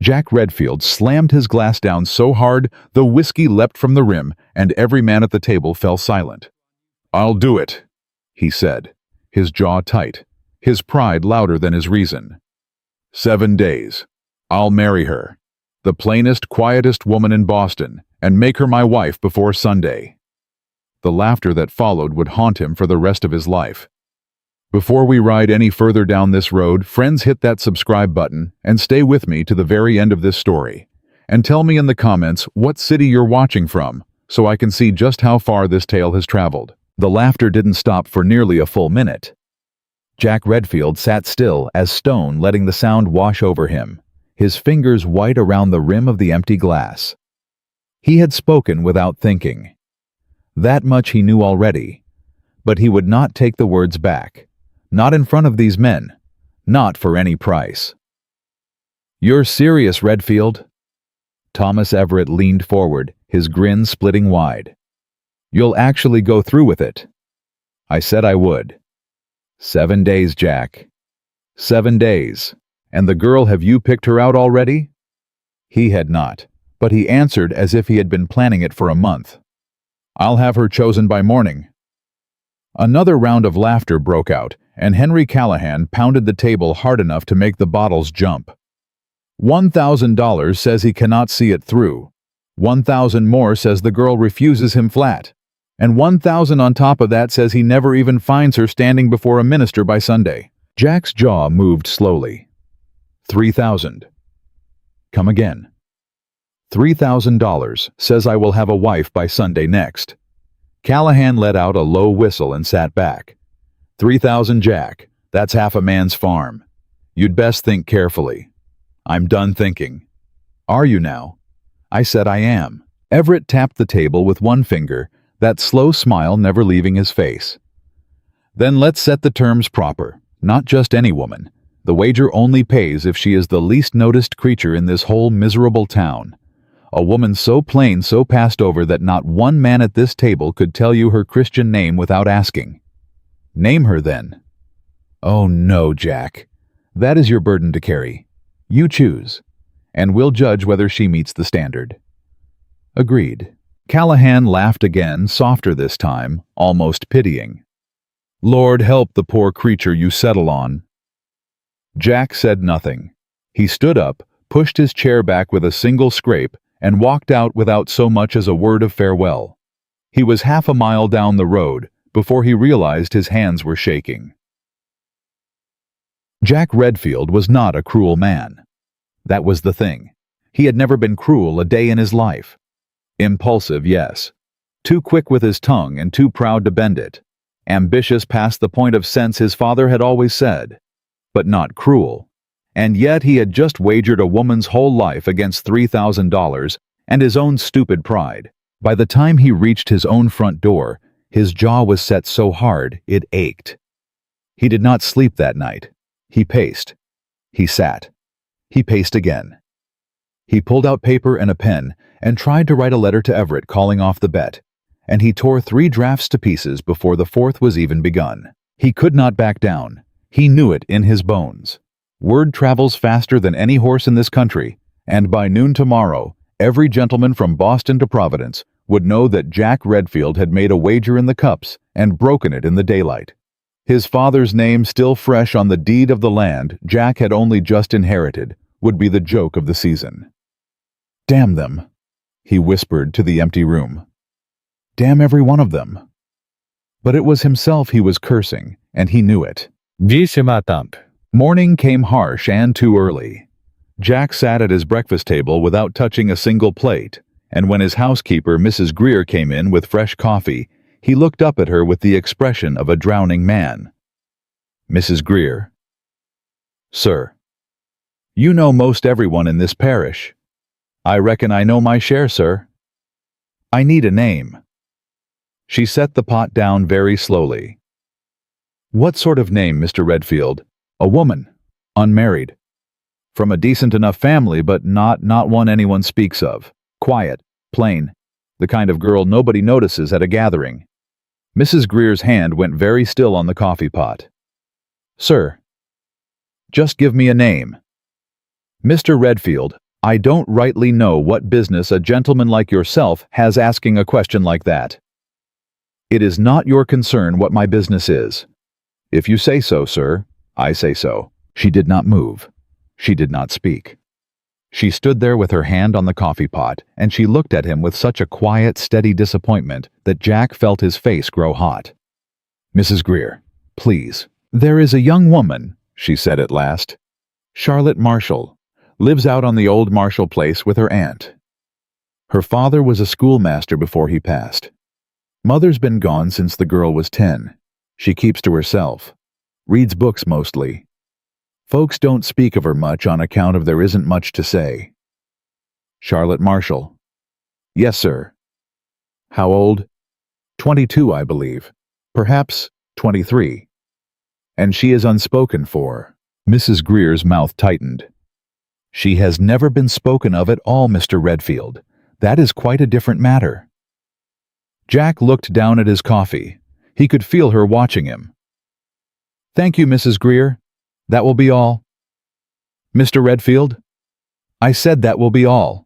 Jack Redfield slammed his glass down so hard the whiskey leapt from the rim, and every man at the table fell silent. "I'll do it," he said, his jaw tight, his pride louder than his reason. 7 days. I'll marry her, the plainest, quietest woman in Boston, and make her my wife before Sunday. The laughter that followed would haunt him for the rest of his life. Before we ride any further down this road, friends, hit that subscribe button and stay with me to the very end of this story. And tell me in the comments what city you're watching from, so I can see just how far this tale has traveled. The laughter didn't stop for nearly a full minute. Jack Redfield sat still as stone, letting the sound wash over him, his fingers white around the rim of the empty glass. He had spoken without thinking. That much he knew already, but he would not take the words back. Not in front of these men. Not for any price. "You're serious, Redfield?" Thomas Everett leaned forward, his grin splitting wide. "You'll actually go through with it?" "I said I would." 7 days, Jack. 7 days. And the girl, have you picked her out already? He had not, but he answered as if he had been planning it for a month. "I'll have her chosen by morning." Another round of laughter broke out, and Henry Callahan pounded the table hard enough to make the bottles jump. $1,000 says he cannot see it through. 1,000 more says the girl refuses him flat. And 1,000 on top of that says he never even finds her standing before a minister by Sunday. Jack's jaw moved slowly. 3,000. Come again. $3,000 says I will have a wife by Sunday next. Callahan let out a low whistle and sat back. 3,000, Jack. That's half a man's farm. You'd best think carefully. I'm done thinking. Are you now? I said I am. Everett tapped the table with one finger, that slow smile never leaving his face. Then let's set the terms proper. Not just any woman. The wager only pays if she is the least noticed creature in this whole miserable town. A woman so plain, so passed over that not one man at this table could tell you her Christian name without asking. Name her then. Oh no, Jack. That is your burden to carry. You choose, and we'll judge whether she meets the standard. Agreed. Callahan laughed again, softer this time, almost pitying. Lord help the poor creature you settle on. Jack said nothing. He stood up, pushed his chair back with a single scrape, and walked out without so much as a word of farewell. He was half a mile down the road before he realized his hands were shaking. Jack Redfield was not a cruel man. That was the thing. He had never been cruel a day in his life. Impulsive, yes. Too quick with his tongue and too proud to bend it. Ambitious past the point of sense, his father had always said. But not cruel. And yet he had just wagered a woman's whole life against $3,000 and his own stupid pride. By the time he reached his own front door, his jaw was set so hard it ached. He did not sleep that night. He paced. He sat. He paced again. He pulled out paper and a pen and tried to write a letter to Everett calling off the bet, and he tore 3 drafts to pieces before the 4th was even begun. He could not back down. He knew it in his bones. Word travels faster than any horse in this country, and by noon tomorrow, every gentleman from Boston to Providence would know that Jack Redfield had made a wager in the cups and broken it in the daylight. His father's name still fresh on the deed of the land Jack had only just inherited would be the joke of the season. Damn them, he whispered to the empty room. Damn every one of them. But it was himself he was cursing, and he knew it. Morning came harsh and too early. Jack sat at his breakfast table without touching a single plate, and when his housekeeper, Mrs. Greer, came in with fresh coffee, he looked up at her with the expression of a drowning man. Mrs. Greer. Sir. You know most everyone in this parish. I reckon I know my share, sir. I need a name. She set the pot down very slowly. What sort of name, Mr. Redfield? A woman. Unmarried. From a decent enough family, but not one anyone speaks of. Quiet. Plain. The kind of girl nobody notices at a gathering. Mrs. Greer's hand went very still on the coffee pot. Sir. Just give me a name. Mr. Redfield, I don't rightly know what business a gentleman like yourself has asking a question like that. It is not your concern what my business is. If you say so, sir, I say so. She did not move. She did not speak. She stood there with her hand on the coffee pot, and she looked at him with such a quiet, steady disappointment that Jack felt his face grow hot. Mrs. Greer, please. There is a young woman, she said at last. Charlotte Marshall. Lives out on the old Marshall place with her aunt. Her father was a schoolmaster before he passed. Mother's been gone since the girl was 10. She keeps to herself. Reads books mostly. Folks don't speak of her much on account of there isn't much to say. Charlotte Marshall. Yes, sir. How old? 22, I believe. Perhaps 23. And she is unspoken for. Mrs. Greer's mouth tightened. She has never been spoken of at all, Mr. Redfield. That is quite a different matter. Jack looked down at his coffee. He could feel her watching him. Thank you, Mrs. Greer. That will be all. Mr. Redfield? I said that will be all.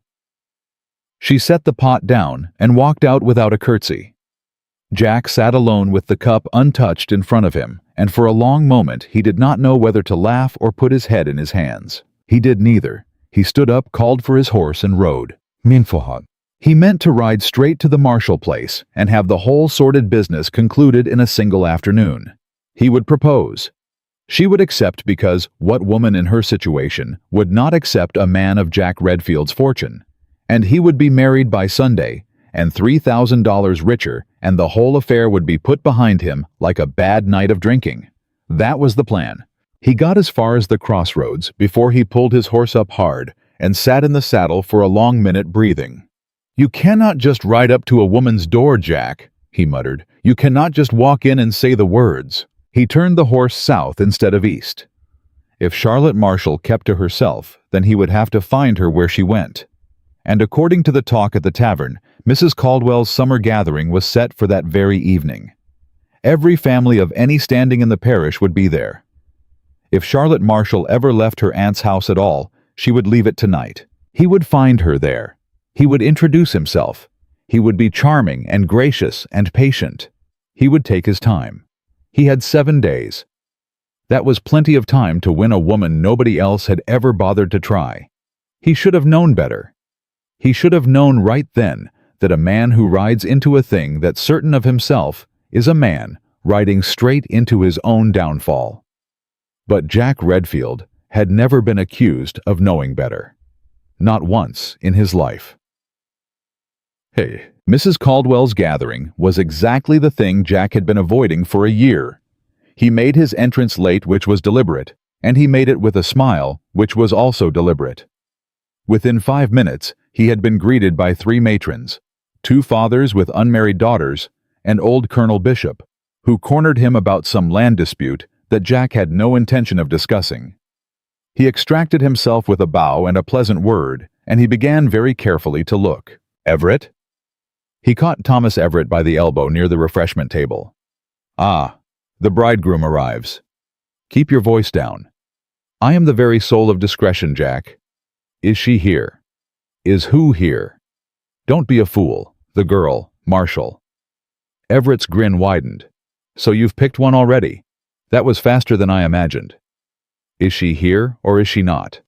She set the pot down and walked out without a curtsy. Jack sat alone with the cup untouched in front of him, and for a long moment he did not know whether to laugh or put his head in his hands. He did neither. He stood up, called for his horse, and rode. Minfohot. He meant to ride straight to the Marshall place and have the whole sordid business concluded in a single afternoon. He would propose. She would accept because what woman in her situation would not accept a man of Jack Redfield's fortune? And he would be married by Sunday, and $3,000 richer, and the whole affair would be put behind him like a bad night of drinking. That was the plan. He got as far as the crossroads before he pulled his horse up hard and sat in the saddle for a long minute breathing. You cannot just ride up to a woman's door, Jack, he muttered. You cannot just walk in and say the words. He turned the horse south instead of east. If Charlotte Marshall kept to herself, then he would have to find her where she went. And according to the talk at the tavern, Mrs. Caldwell's summer gathering was set for that very evening. Every family of any standing in the parish would be there. If Charlotte Marshall ever left her aunt's house at all, she would leave it tonight. He would find her there. He would introduce himself. He would be charming and gracious and patient. He would take his time. He had 7 days. That was plenty of time to win a woman nobody else had ever bothered to try. He should have known better. He should have known right then that a man who rides into a thing that's certain of himself is a man riding straight into his own downfall. But Jack Redfield had never been accused of knowing better. Not once in his life. Hey, Mrs. Caldwell's gathering was exactly the thing Jack had been avoiding for a year. He made his entrance late, which was deliberate, and he made it with a smile, which was also deliberate. Within 5 minutes, he had been greeted by 3 matrons, 2 fathers with unmarried daughters, and old Colonel Bishop, who cornered him about some land dispute that Jack had no intention of discussing. He extracted himself with a bow and a pleasant word, and he began very carefully to look. Everett? He caught Thomas Everett by the elbow near the refreshment table. Ah, the bridegroom arrives. Keep your voice down. I am the very soul of discretion, Jack. Is she here? Is who here? Don't be a fool. The girl, Marshall. Everett's grin widened. So you've picked one already? That was faster than I imagined. Is she here or is she not?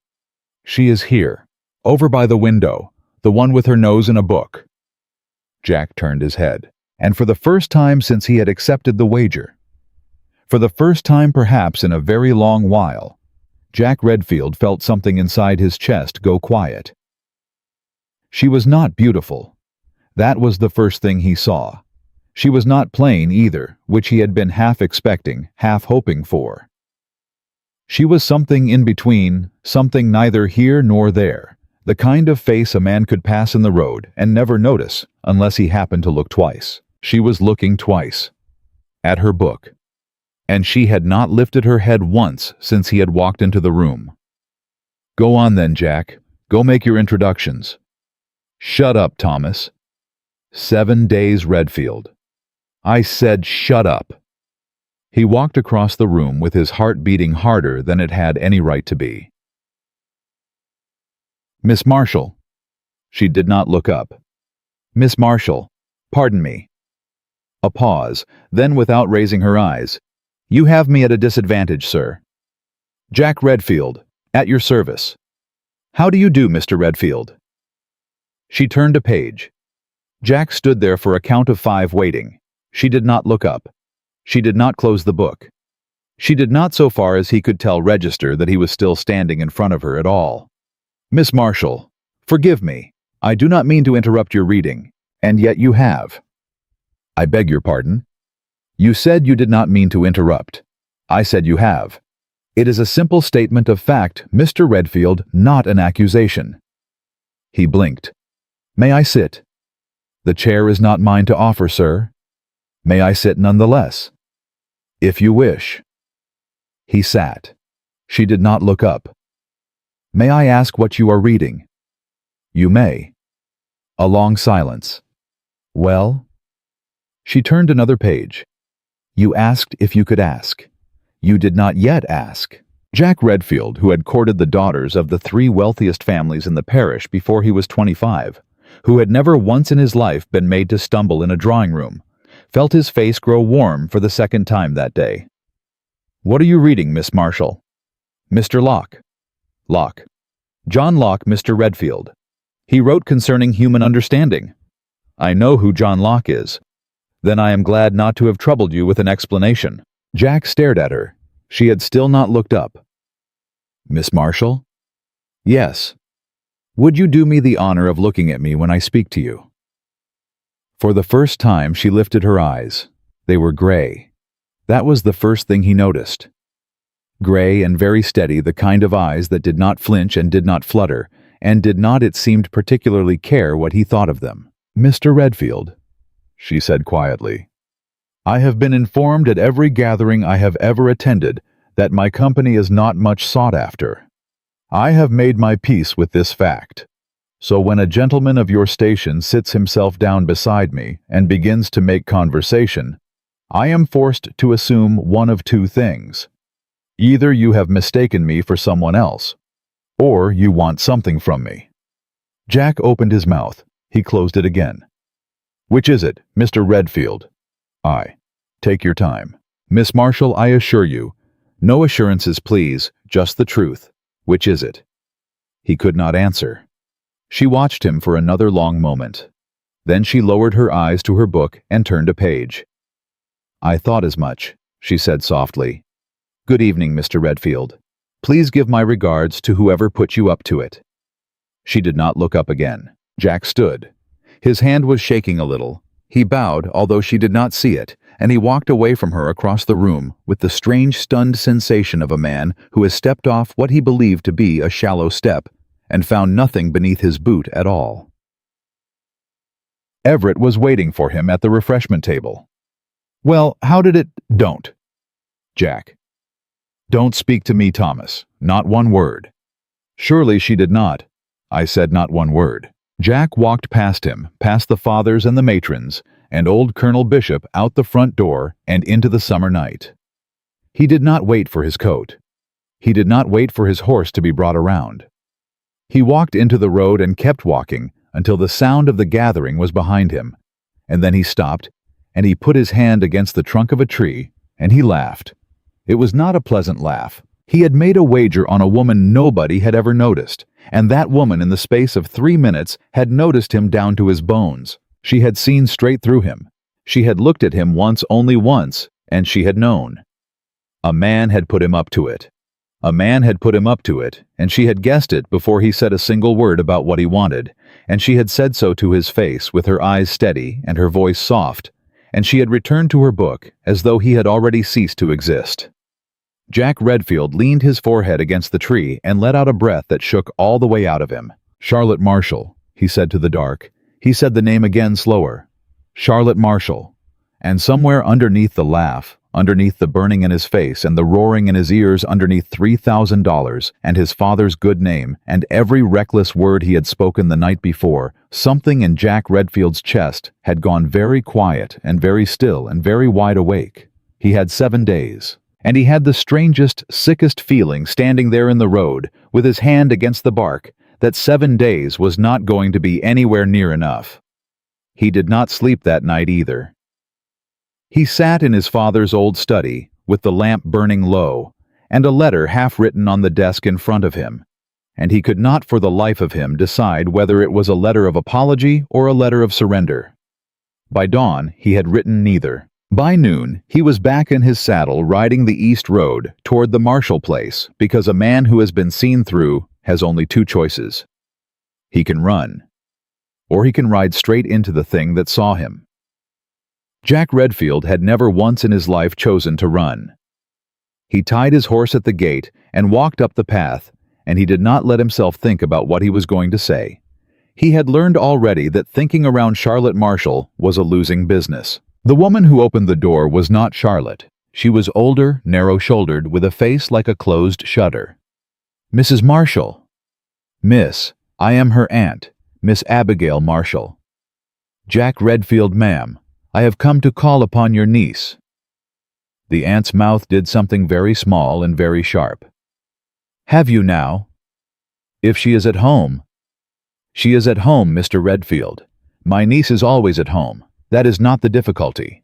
She is here. Over by the window. The one with her nose in a book. Jack turned his head, and for the first time since he had accepted the wager, for the first time perhaps in a very long while, Jack Redfield felt something inside his chest go quiet. She was not beautiful. That was the first thing he saw. She was not plain either, which he had been half expecting, half hoping for. She was something in between, something neither here nor there, the kind of face a man could pass in the road and never notice unless he happened to look twice. She was looking twice. At her book. And she had not lifted her head once since he had walked into the room. Go on then, Jack. Go make your introductions. Shut up, Thomas. 7 days, Redfield. I said shut up. He walked across the room with his heart beating harder than it had any right to be. Miss Marshall. She did not look up. Miss Marshall, pardon me. A pause, then without raising her eyes. You have me at a disadvantage, sir. Jack Redfield, at your service. How do you do, Mr. Redfield? She turned a page. Jack stood there for a count of 5 waiting. She did not look up. She did not close the book. She did not, so far as he could tell, register that he was still standing in front of her at all. Miss Marshall, forgive me. I do not mean to interrupt your reading, and yet you have. I beg your pardon. You said you did not mean to interrupt. I said you have. It is a simple statement of fact, Mr. Redfield, not an accusation. He blinked. May I sit? The chair is not mine to offer, sir. May I sit nonetheless? If you wish. He sat. She did not look up. May I ask what you are reading? You may. A long silence. Well? She turned another page. You asked if you could ask. You did not yet ask. Jack Redfield, who had courted the daughters of the 3 wealthiest families in the parish before he was 25, who had never once in his life been made to stumble in a drawing room, felt his face grow warm for the second time that day. What are you reading, Miss Marshall? Mr. Locke. Locke. John Locke, Mr. Redfield. He wrote concerning human understanding. I know who John Locke is. Then I am glad not to have troubled you with an explanation. Jack stared at her. She had still not looked up. Miss Marshall? Yes. Would you do me the honor of looking at me when I speak to you? For the first time she lifted her eyes. They were gray. That was the first thing he noticed. Gray and very steady, the kind of eyes that did not flinch and did not flutter, and did not, it seemed, particularly care what he thought of them. Mr. Redfield, she said quietly, I have been informed at every gathering I have ever attended that my company is not much sought after. I have made my peace with this fact. So when a gentleman of your station sits himself down beside me and begins to make conversation, I am forced to assume one of 2 things. Either you have mistaken me for someone else, or you want something from me. Jack opened his mouth. He closed it again. Which is it, Mr. Redfield? Take your time. Miss Marshall, I assure you. No assurances, please, just the truth. Which is it? He could not answer. She watched him for another long moment. Then she lowered her eyes to her book and turned a page. I thought as much, she said softly. Good evening, Mr. Redfield. Please give my regards to whoever put you up to it. She did not look up again. Jack stood. His hand was shaking a little. He bowed, although she did not see it, and he walked away from her across the room with the strange, stunned sensation of a man who has stepped off what he believed to be a shallow step and found nothing beneath his boot at all. Everett was waiting for him at the refreshment table. Well, how did it— Don't. Jack. Don't speak to me, Thomas. Not one word. Surely she did not. I said not one word. Jack walked past him, past the fathers and the matrons, and old Colonel Bishop out the front door and into the summer night. He did not wait for his coat. He did not wait for his horse to be brought around. He walked into the road and kept walking until the sound of the gathering was behind him, and then he stopped, and he put his hand against the trunk of a tree, and he laughed. It was not a pleasant laugh. He had made a wager on a woman nobody had ever noticed, and that woman in the space of 3 minutes had noticed him down to his bones. She had seen straight through him. She had looked at him once, only once, and she had known. A man had put him up to it. A man had put him up to it, and she had guessed it before he said a single word about what he wanted, and she had said so to his face with her eyes steady and her voice soft, and she had returned to her book as though he had already ceased to exist. Jack Redfield leaned his forehead against the tree and let out a breath that shook all the way out of him. Charlotte Marshall, he said to the dark. He said the name again slower. Charlotte Marshall. And somewhere underneath the laugh, underneath the burning in his face and the roaring in his ears, underneath $3,000 and his father's good name and every reckless word he had spoken the night before, something in Jack Redfield's chest had gone very quiet and very still and very wide awake. He had 7 days. And he had the strangest, sickest feeling standing there in the road, with his hand against the bark, that 7 days was not going to be anywhere near enough. He did not sleep that night either. He sat in his father's old study, with the lamp burning low, and a letter half written on the desk in front of him, and he could not for the life of him decide whether it was a letter of apology or a letter of surrender. By dawn, he had written neither. By noon, he was back in his saddle riding the east road toward the Marshall place, because a man who has been seen through has only 2 choices. He can run, or he can ride straight into the thing that saw him. Jack Redfield had never once in his life chosen to run. He tied his horse at the gate and walked up the path, and he did not let himself think about what he was going to say. He had learned already that thinking around Charlotte Marshall was a losing business. The woman who opened the door was not Charlotte. She was older, narrow-shouldered, with a face like a closed shutter. "Mrs. Marshall." "Miss, I am her aunt, Miss Abigail Marshall." "Jack Redfield, ma'am. I have come to call upon your niece." The aunt's mouth did something very small and very sharp. "Have you now?" "If she is at home." "She is at home, Mr. Redfield. My niece is always at home. That is not the difficulty."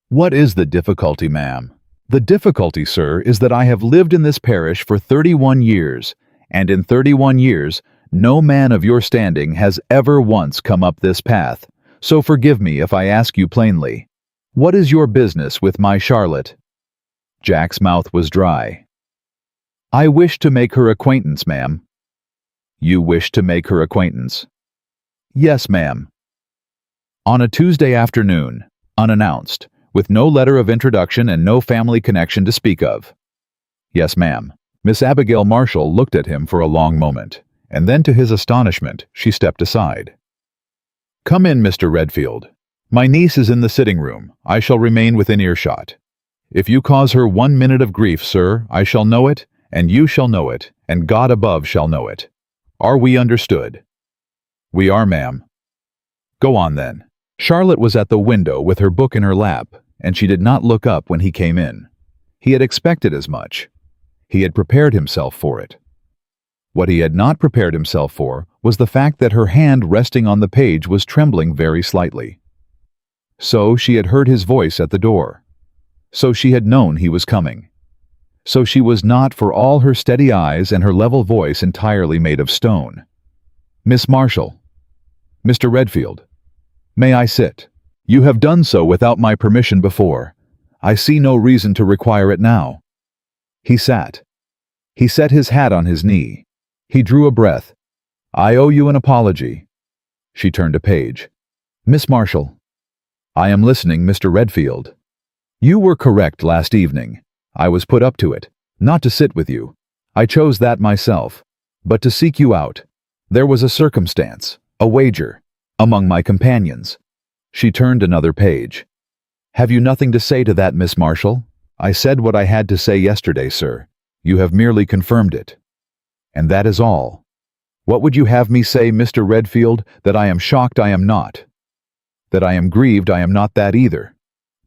"What is the difficulty, ma'am?" "The difficulty, sir, is that I have lived in this parish for 31 years, and in 31 years no man of your standing has ever once come up this path, so forgive me if I ask you plainly, what is your business with my Charlotte?" Jack's mouth was dry. "I wish to make her acquaintance, ma'am." "You wish to make her acquaintance?" "Yes, ma'am." On a Tuesday afternoon, unannounced, with no letter of introduction and no family connection to speak of. "Yes, ma'am." Miss Abigail Marshall looked at him for a long moment, and then to his astonishment, she stepped aside. "Come in, Mr. Redfield. My niece is in the sitting room. I shall remain within earshot. If you cause her 1 minute of grief, sir, I shall know it, and you shall know it, and God above shall know it. Are we understood?" "We are, ma'am." "Go on, then." Charlotte was at the window with her book in her lap, and she did not look up when he came in. He had expected as much. He had prepared himself for it. What he had not prepared himself for was the fact that her hand resting on the page was trembling very slightly. So she had heard his voice at the door. So she had known he was coming. So she was not, for all her steady eyes and her level voice, entirely made of stone. "Miss Marshall." "Mr. Redfield." "May I sit?" "You have done so without my permission before. I see no reason to require it now." He sat. He set his hat on his knee. He drew a breath. "I owe you an apology." She turned a page. "Miss Marshall." "I am listening, Mr. Redfield." "You were correct last evening. I was put up to it, not to sit with you. I chose that myself, but to seek you out. There was a circumstance, a wager, among my companions." She turned another page. "Have you nothing to say to that, Miss Marshall?" "I said what I had to say yesterday, sir. You have merely confirmed it. And that is all. What would you have me say, Mr. Redfield? That I am shocked? I am not. That I am grieved? I am not that either.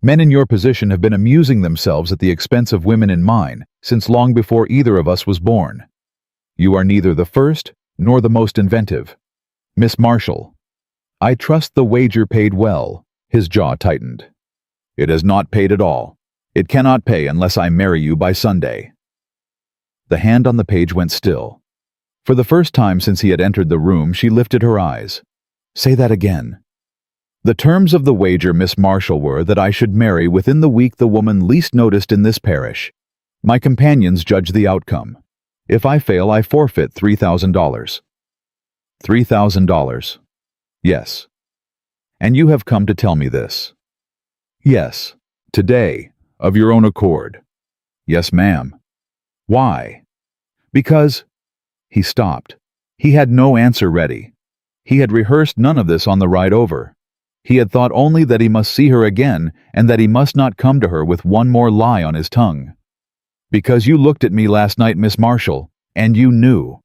Men in your position have been amusing themselves at the expense of women in mine, since long before either of us was born. You are neither the first nor the most inventive. Miss Marshall, I trust the wager paid well." His jaw tightened. "It has not paid at all. It cannot pay unless I marry you by Sunday." The hand on the page went still. For the first time since he had entered the room, she lifted her eyes. "Say that again." "The terms of the wager, Miss Marshall, were that I should marry within the week the woman least noticed in this parish. My companions judge the outcome. If I fail, I forfeit $3,000. $3,000. Yes. And you have come to tell me this?" "Yes. Today, of your own accord." "Yes, ma'am." "Why?" "Because—" He stopped. He had no answer ready. He had rehearsed none of this on the ride over. He had thought only that he must see her again, and that he must not come to her with one more lie on his tongue. "Because you looked at me last night, Miss Marshall, and you knew.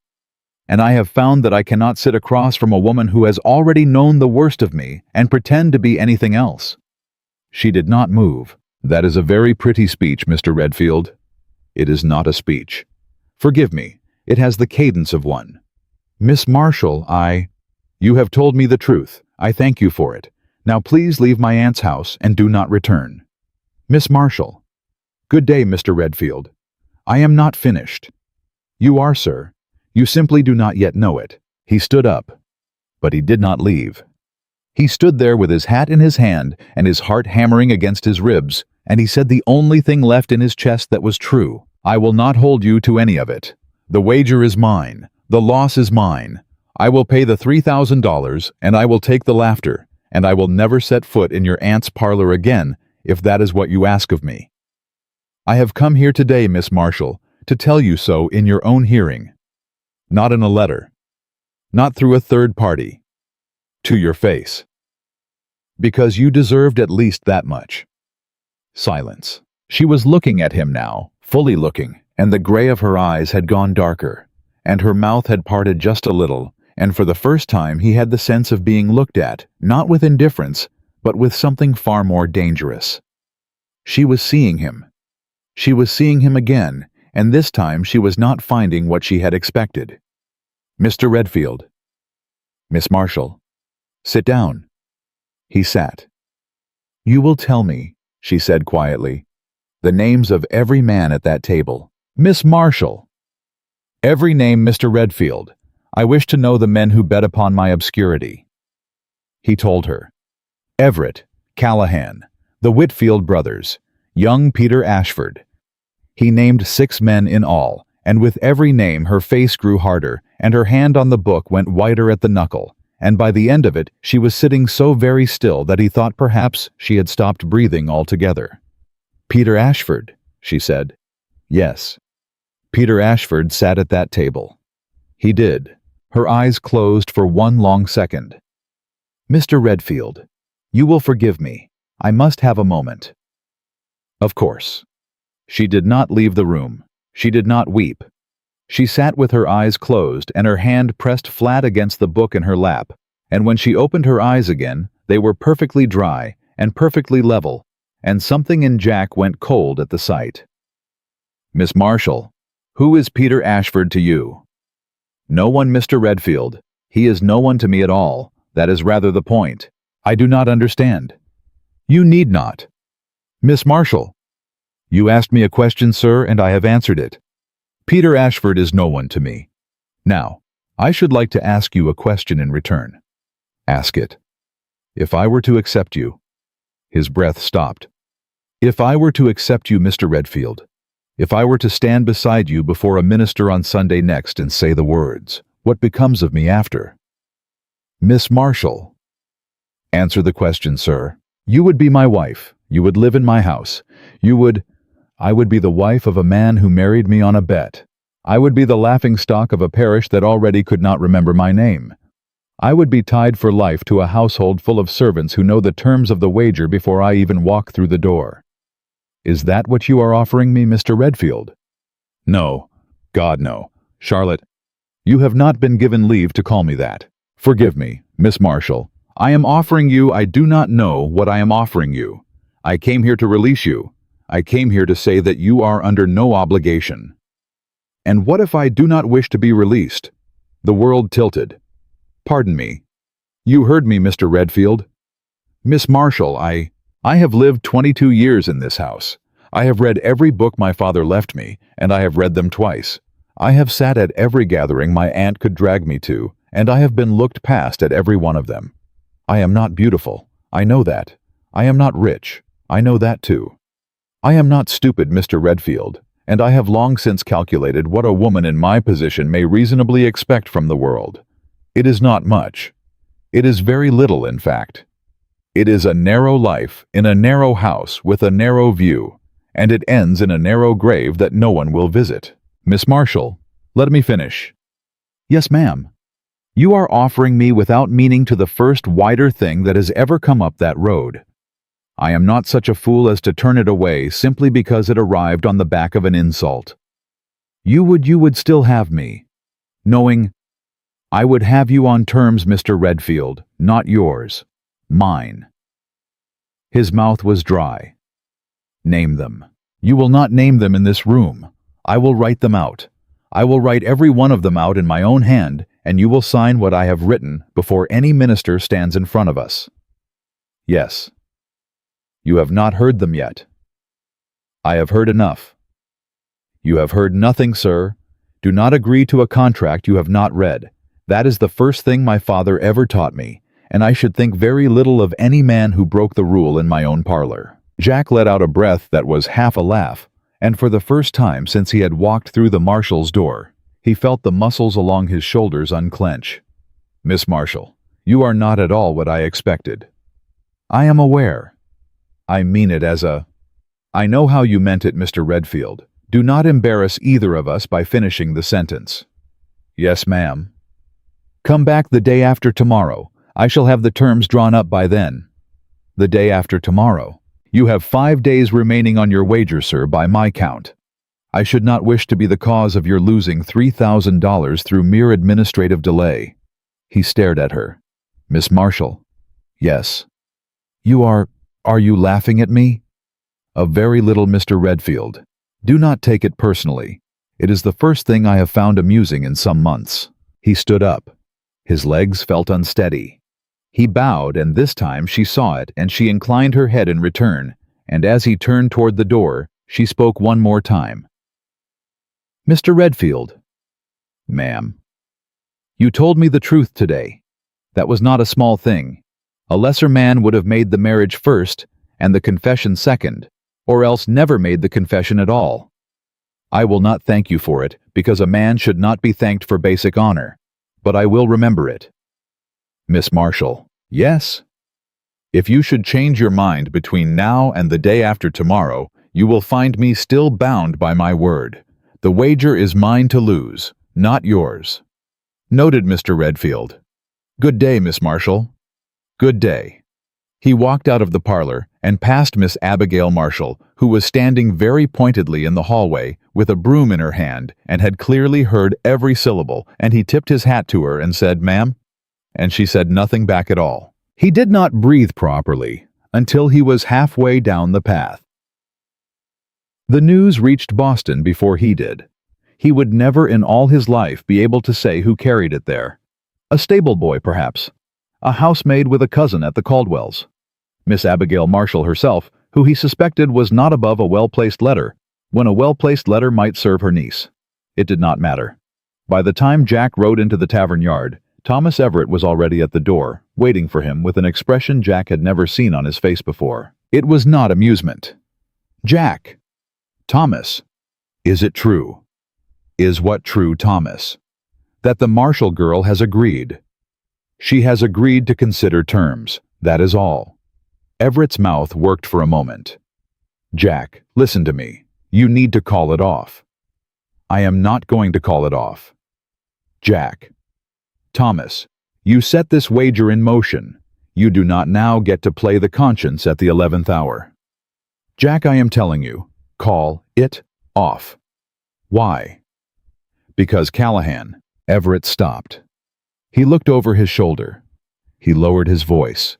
And I have found that I cannot sit across from a woman who has already known the worst of me and pretend to be anything else." She did not move. "That is a very pretty speech, Mr. Redfield." "It is not a speech. Forgive me, it has the cadence of one. Miss Marshall, You have told me the truth. I thank you for it. Now please leave my aunt's house and do not return. Miss Marshall. Good day, Mr. Redfield. I am not finished. You are, sir. You simply do not yet know it. He stood up, but he did not leave. He stood there with his hat in his hand and his heart hammering against his ribs, and he said the only thing left in his chest that was true. I will not hold you to any of it. The wager is mine. The loss is mine. I will pay the $3,000, and I will take the laughter, and I will never set foot in your aunt's parlor again, if that is what you ask of me. I have come here today, Miss Marshall, to tell you so in your own hearing. Not in a letter. Not through a third party. To your face. Because you deserved at least that much. Silence. She was looking at him now, fully looking, and the gray of her eyes had gone darker, and her mouth had parted just a little, and for the first time he had the sense of being looked at, not with indifference, but with something far more dangerous. She was seeing him. She was seeing him again, and this time she was not finding what she had expected. Mr. Redfield. Miss Marshall. Sit down. He sat. You will tell me, she said quietly, the names of every man at that table. Miss Marshall. Every name, Mr. Redfield. I wish to know the men who bet upon my obscurity. He told her. Everett, Callahan, the Whitfield brothers, young Peter Ashford. He named 6 men in all, and with every name her face grew harder, and her hand on the book went whiter at the knuckle, and by the end of it she was sitting so very still that he thought perhaps she had stopped breathing altogether. Peter Ashford, she said. Yes. Peter Ashford sat at that table. He did. Her eyes closed for one long second. Mr. Redfield, you will forgive me. I must have a moment. Of course. She did not leave the room. She did not weep. She sat with her eyes closed and her hand pressed flat against the book in her lap, and when she opened her eyes again, they were perfectly dry and perfectly level, and something in Jack went cold at the sight. Miss Marshall, who is Peter Ashford to you? No one, Mr. Redfield. He is no one to me at all. That is rather the point. I do not understand. You need not. Miss Marshall. You asked me a question, sir, and I have answered it. Peter Ashford is no one to me. Now, I should like to ask you a question in return. Ask it. If I were to accept you— His breath stopped. If I were to accept you, Mr. Redfield, if I were to stand beside you before a minister on Sunday next and say the words, what becomes of me after? Miss Marshall. Answer the question, sir. You would be my wife. You would live in my house. I would be the wife of a man who married me on a bet. I would be the laughingstock of a parish that already could not remember my name. I would be tied for life to a household full of servants who know the terms of the wager before I even walk through the door. Is that what you are offering me, Mr. Redfield? No. God, no. Charlotte, you have not been given leave to call me that. Forgive me, Miss Marshall. I am offering you— I do not know what I am offering you. I came here to release you. I came here to say that you are under no obligation. And what if I do not wish to be released? The world tilted. Pardon me. You heard me, Mr. Redfield. Miss Marshall, I have lived 22 years in this house. I have read every book my father left me, and I have read them twice. I have sat at every gathering my aunt could drag me to, and I have been looked past at every one of them. I am not beautiful. I know that. I am not rich. I know that too. I am not stupid, Mr. Redfield, and I have long since calculated what a woman in my position may reasonably expect from the world. It is not much. It is very little, in fact. It is a narrow life in a narrow house with a narrow view, and it ends in a narrow grave that no one will visit. Miss Marshall, let me finish. Yes, ma'am. You are offering me without meaning to the first wider thing that has ever come up that road. I am not such a fool as to turn it away simply because it arrived on the back of an insult. You would still have me, knowing— I would have you on terms, Mr. Redfield, not yours. Mine. His mouth was dry. Name them. You will not name them in this room. I will write them out. I will write every one of them out in my own hand, and you will sign what I have written before any minister stands in front of us." "Yes." "You have not heard them yet." "I have heard enough." "You have heard nothing, sir. Do not agree to a contract you have not read. That is the first thing my father ever taught me, and I should think very little of any man who broke the rule in my own parlor." Jack let out a breath that was half a laugh, and for the first time since he had walked through the marshal's door, he felt the muscles along his shoulders unclench. "Miss Marshall, you are not at all what I expected." "I am aware. I mean it as a—" "I know how you meant it, Mr. Redfield. Do not embarrass either of us by finishing the sentence." "Yes, ma'am." "Come back the day after tomorrow. I shall have the terms drawn up by then." "The day after tomorrow? You have 5 days remaining on your wager, sir, by my count. I should not wish to be the cause of your losing $3,000 through mere administrative delay." He stared at her. "Miss Marshall." "Yes." Are you laughing at me?" "A very little, Mr. Redfield. Do not take it personally. It is the first thing I have found amusing in some months." He stood up. His legs felt unsteady. He bowed, and this time she saw it, and she inclined her head in return, and as he turned toward the door, she spoke one more time. "Mr. Redfield." "Ma'am." "You told me the truth today. That was not a small thing. A lesser man would have made the marriage first, and the confession second, or else never made the confession at all. I will not thank you for it, because a man should not be thanked for basic honor, but I will remember it." "Miss Marshall." "Yes?" "If you should change your mind between now and the day after tomorrow, you will find me still bound by my word. The wager is mine to lose, not yours." "Noted, Mr. Redfield." "Good day, Miss Marshall." "Good day." He walked out of the parlor and past Miss Abigail Marshall, who was standing very pointedly in the hallway with a broom in her hand and had clearly heard every syllable, and he tipped his hat to her and said, "Ma'am?" And she said nothing back at all. He did not breathe properly until he was halfway down the path. The news reached Boston before he did. He would never in all his life be able to say who carried it there. A stable boy, perhaps. A housemaid with a cousin at the Caldwells. Miss Abigail Marshall herself, who he suspected was not above a well-placed letter, when a well-placed letter might serve her niece. It did not matter. By the time Jack rode into the tavern yard, Thomas Everett was already at the door, waiting for him with an expression Jack had never seen on his face before. It was not amusement. "Jack." "Thomas." "Is it true?" "Is what true, Thomas?" "That the Marshall girl has agreed." "She has agreed to consider terms. That is all." Everett's mouth worked for a moment. "Jack, listen to me. You need to call it off." "I am not going to call it off." "Jack." "Thomas, you set this wager in motion. You do not now get to play the conscience at the 11th hour. Jack, I am telling you, call it off." "Why?" "Because Callahan—" Everett stopped. He looked over his shoulder. He lowered his voice.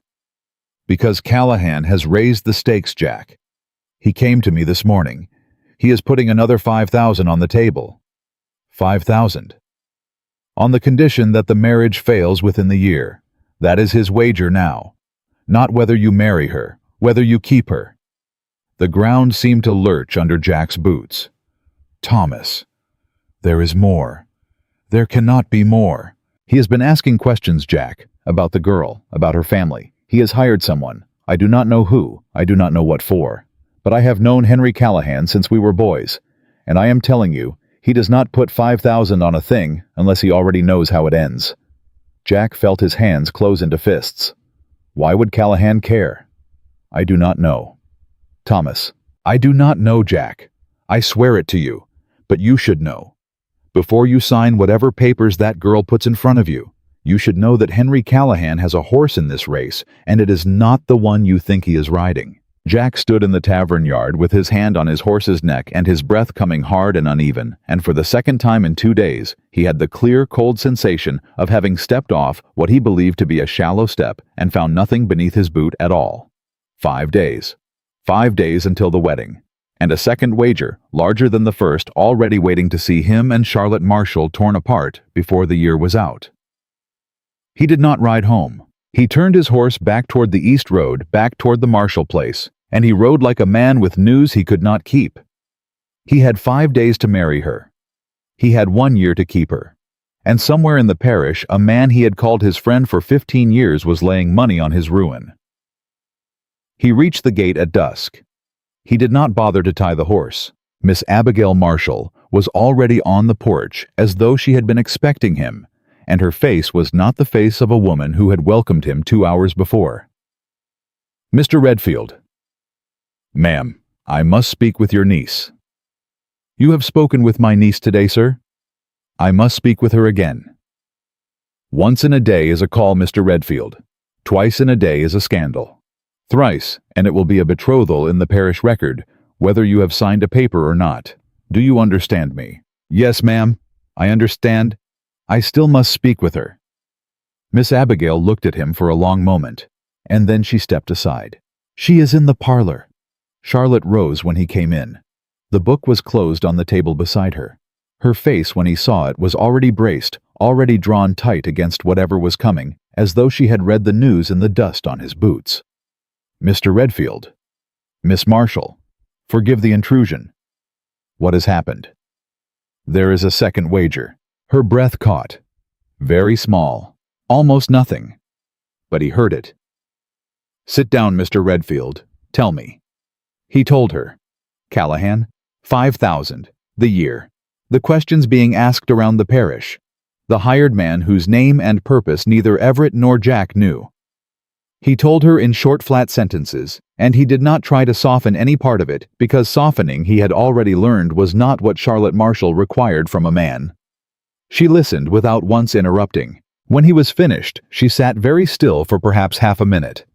"Because Callahan has raised the stakes, Jack. He came to me this morning. He is putting another 5,000 on the table." 5,000. "On the condition that the marriage fails within the year. That is his wager now. Not whether you marry her, whether you keep her." The ground seemed to lurch under Jack's boots. "Thomas, there is more. There cannot be more." "He has been asking questions, Jack, about the girl, about her family. He has hired someone. I do not know who, I do not know what for. But I have known Henry Callahan since we were boys, and I am telling you, he does not put 5,000 on a thing unless he already knows how it ends." Jack felt his hands close into fists. Why would Callahan care? "I do not know." "Thomas, I do not know, Jack. I swear it to you. But you should know. Before you sign whatever papers that girl puts in front of you, you should know that Henry Callahan has a horse in this race, and it is not the one you think he is riding." Jack stood in the tavern yard with his hand on his horse's neck and his breath coming hard and uneven, and for the second time in 2 days, he had the clear, cold sensation of having stepped off what he believed to be a shallow step and found nothing beneath his boot at all. 5 days. 5 days until the wedding. and a second wager, larger than the first, already waiting to see him and Charlotte Marshall torn apart before the year was out. He did not ride home. He turned his horse back toward the East Road, back toward the Marshall place, and he rode like a man with news he could not keep. He had 5 days to marry her. He had 1 year to keep her. And somewhere in the parish, a man he had called his friend for 15 years was laying money on his ruin. He reached the gate at dusk. He did not bother to tie the horse. Miss Abigail Marshall was already on the porch, as though she had been expecting him, and her face was not the face of a woman who had welcomed him 2 hours before. "Mr. Redfield." "Ma'am, I must speak with your niece." "You have spoken with my niece today, sir?" "I must speak with her again." "Once in a day is a call, Mr. Redfield. Twice in a day is a scandal. Thrice, and it will be a betrothal in the parish record, whether you have signed a paper or not. Do you understand me?" "Yes, ma'am, I understand. I still must speak with her." Miss Abigail looked at him for a long moment, and then she stepped aside. "She is in the parlor." Charlotte rose when he came in. The book was closed on the table beside her. Her face, when he saw it, was already braced, already drawn tight against whatever was coming, as though she had read the news in the dust on his boots. "Mr. Redfield." "Miss Marshall. Forgive the intrusion." "What has happened?" "There is a second wager." Her breath caught. Very small. Almost nothing. But he heard it. "Sit down, Mr. Redfield. Tell me." He told her. Callahan, 5,000, the year. The questions being asked around the parish. The hired man whose name and purpose neither Everett nor Jack knew. He told her in short, flat sentences, and he did not try to soften any part of it, because softening, he had already learned, was not what Charlotte Marshall required from a man. She listened without once interrupting. When he was finished, she sat very still for perhaps half a minute.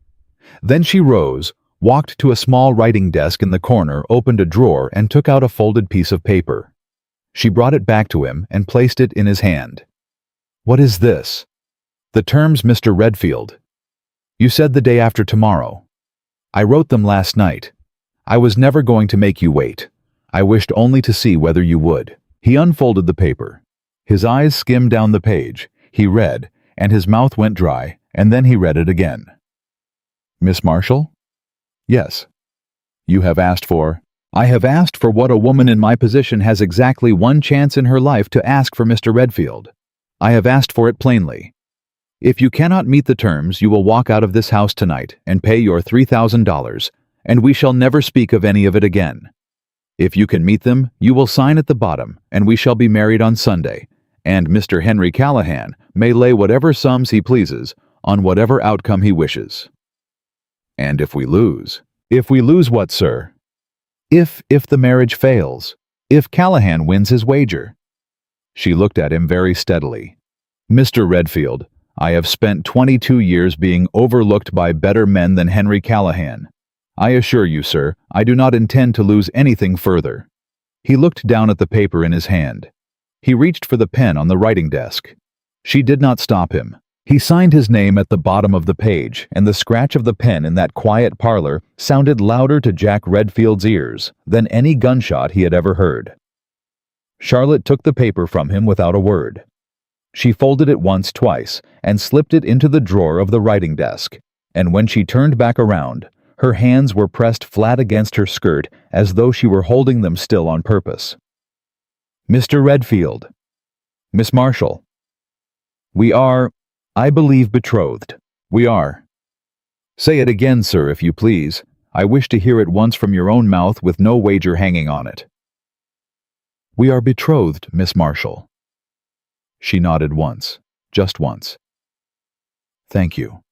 Then she rose, walked to a small writing desk in the corner, opened a drawer, and took out a folded piece of paper. She brought it back to him and placed it in his hand. "What is this?" "The terms, Mr. Redfield. You said the day after tomorrow. I wrote them last night. I was never going to make you wait. I wished only to see whether you would." He unfolded the paper. His eyes skimmed down the page. He read, and his mouth went dry, and then he read it again. "Miss Marshall?" "Yes." "You have asked for—" "I have asked for what a woman in my position has exactly one chance in her life to ask for, Mr. Redfield. I have asked for it plainly. If you cannot meet the terms, you will walk out of this house tonight and pay your $3,000, and we shall never speak of any of it again. If you can meet them, you will sign at the bottom, and we shall be married on Sunday, and Mr. Henry Callahan may lay whatever sums he pleases on whatever outcome he wishes." "And if we lose?" "If we lose what, sir?" If the marriage fails. If Callahan wins his wager." She looked at him very steadily. "Mr. Redfield, I have spent 22 years being overlooked by better men than Henry Callahan. I assure you, sir, I do not intend to lose anything further." He looked down at the paper in his hand. He reached for the pen on the writing desk. She did not stop him. He signed his name at the bottom of the page, and the scratch of the pen in that quiet parlor sounded louder to Jack Redfield's ears than any gunshot he had ever heard. Charlotte took the paper from him without a word. She folded it once, twice, and slipped it into the drawer of the writing desk, and when she turned back around, her hands were pressed flat against her skirt as though she were holding them still on purpose. "Mr. Redfield." "Miss Marshall." "We are, I believe, betrothed." "We are." "Say it again, sir, if you please. I wish to hear it once from your own mouth with no wager hanging on it." "We are betrothed, Miss Marshall." She nodded once, just once. "Thank you."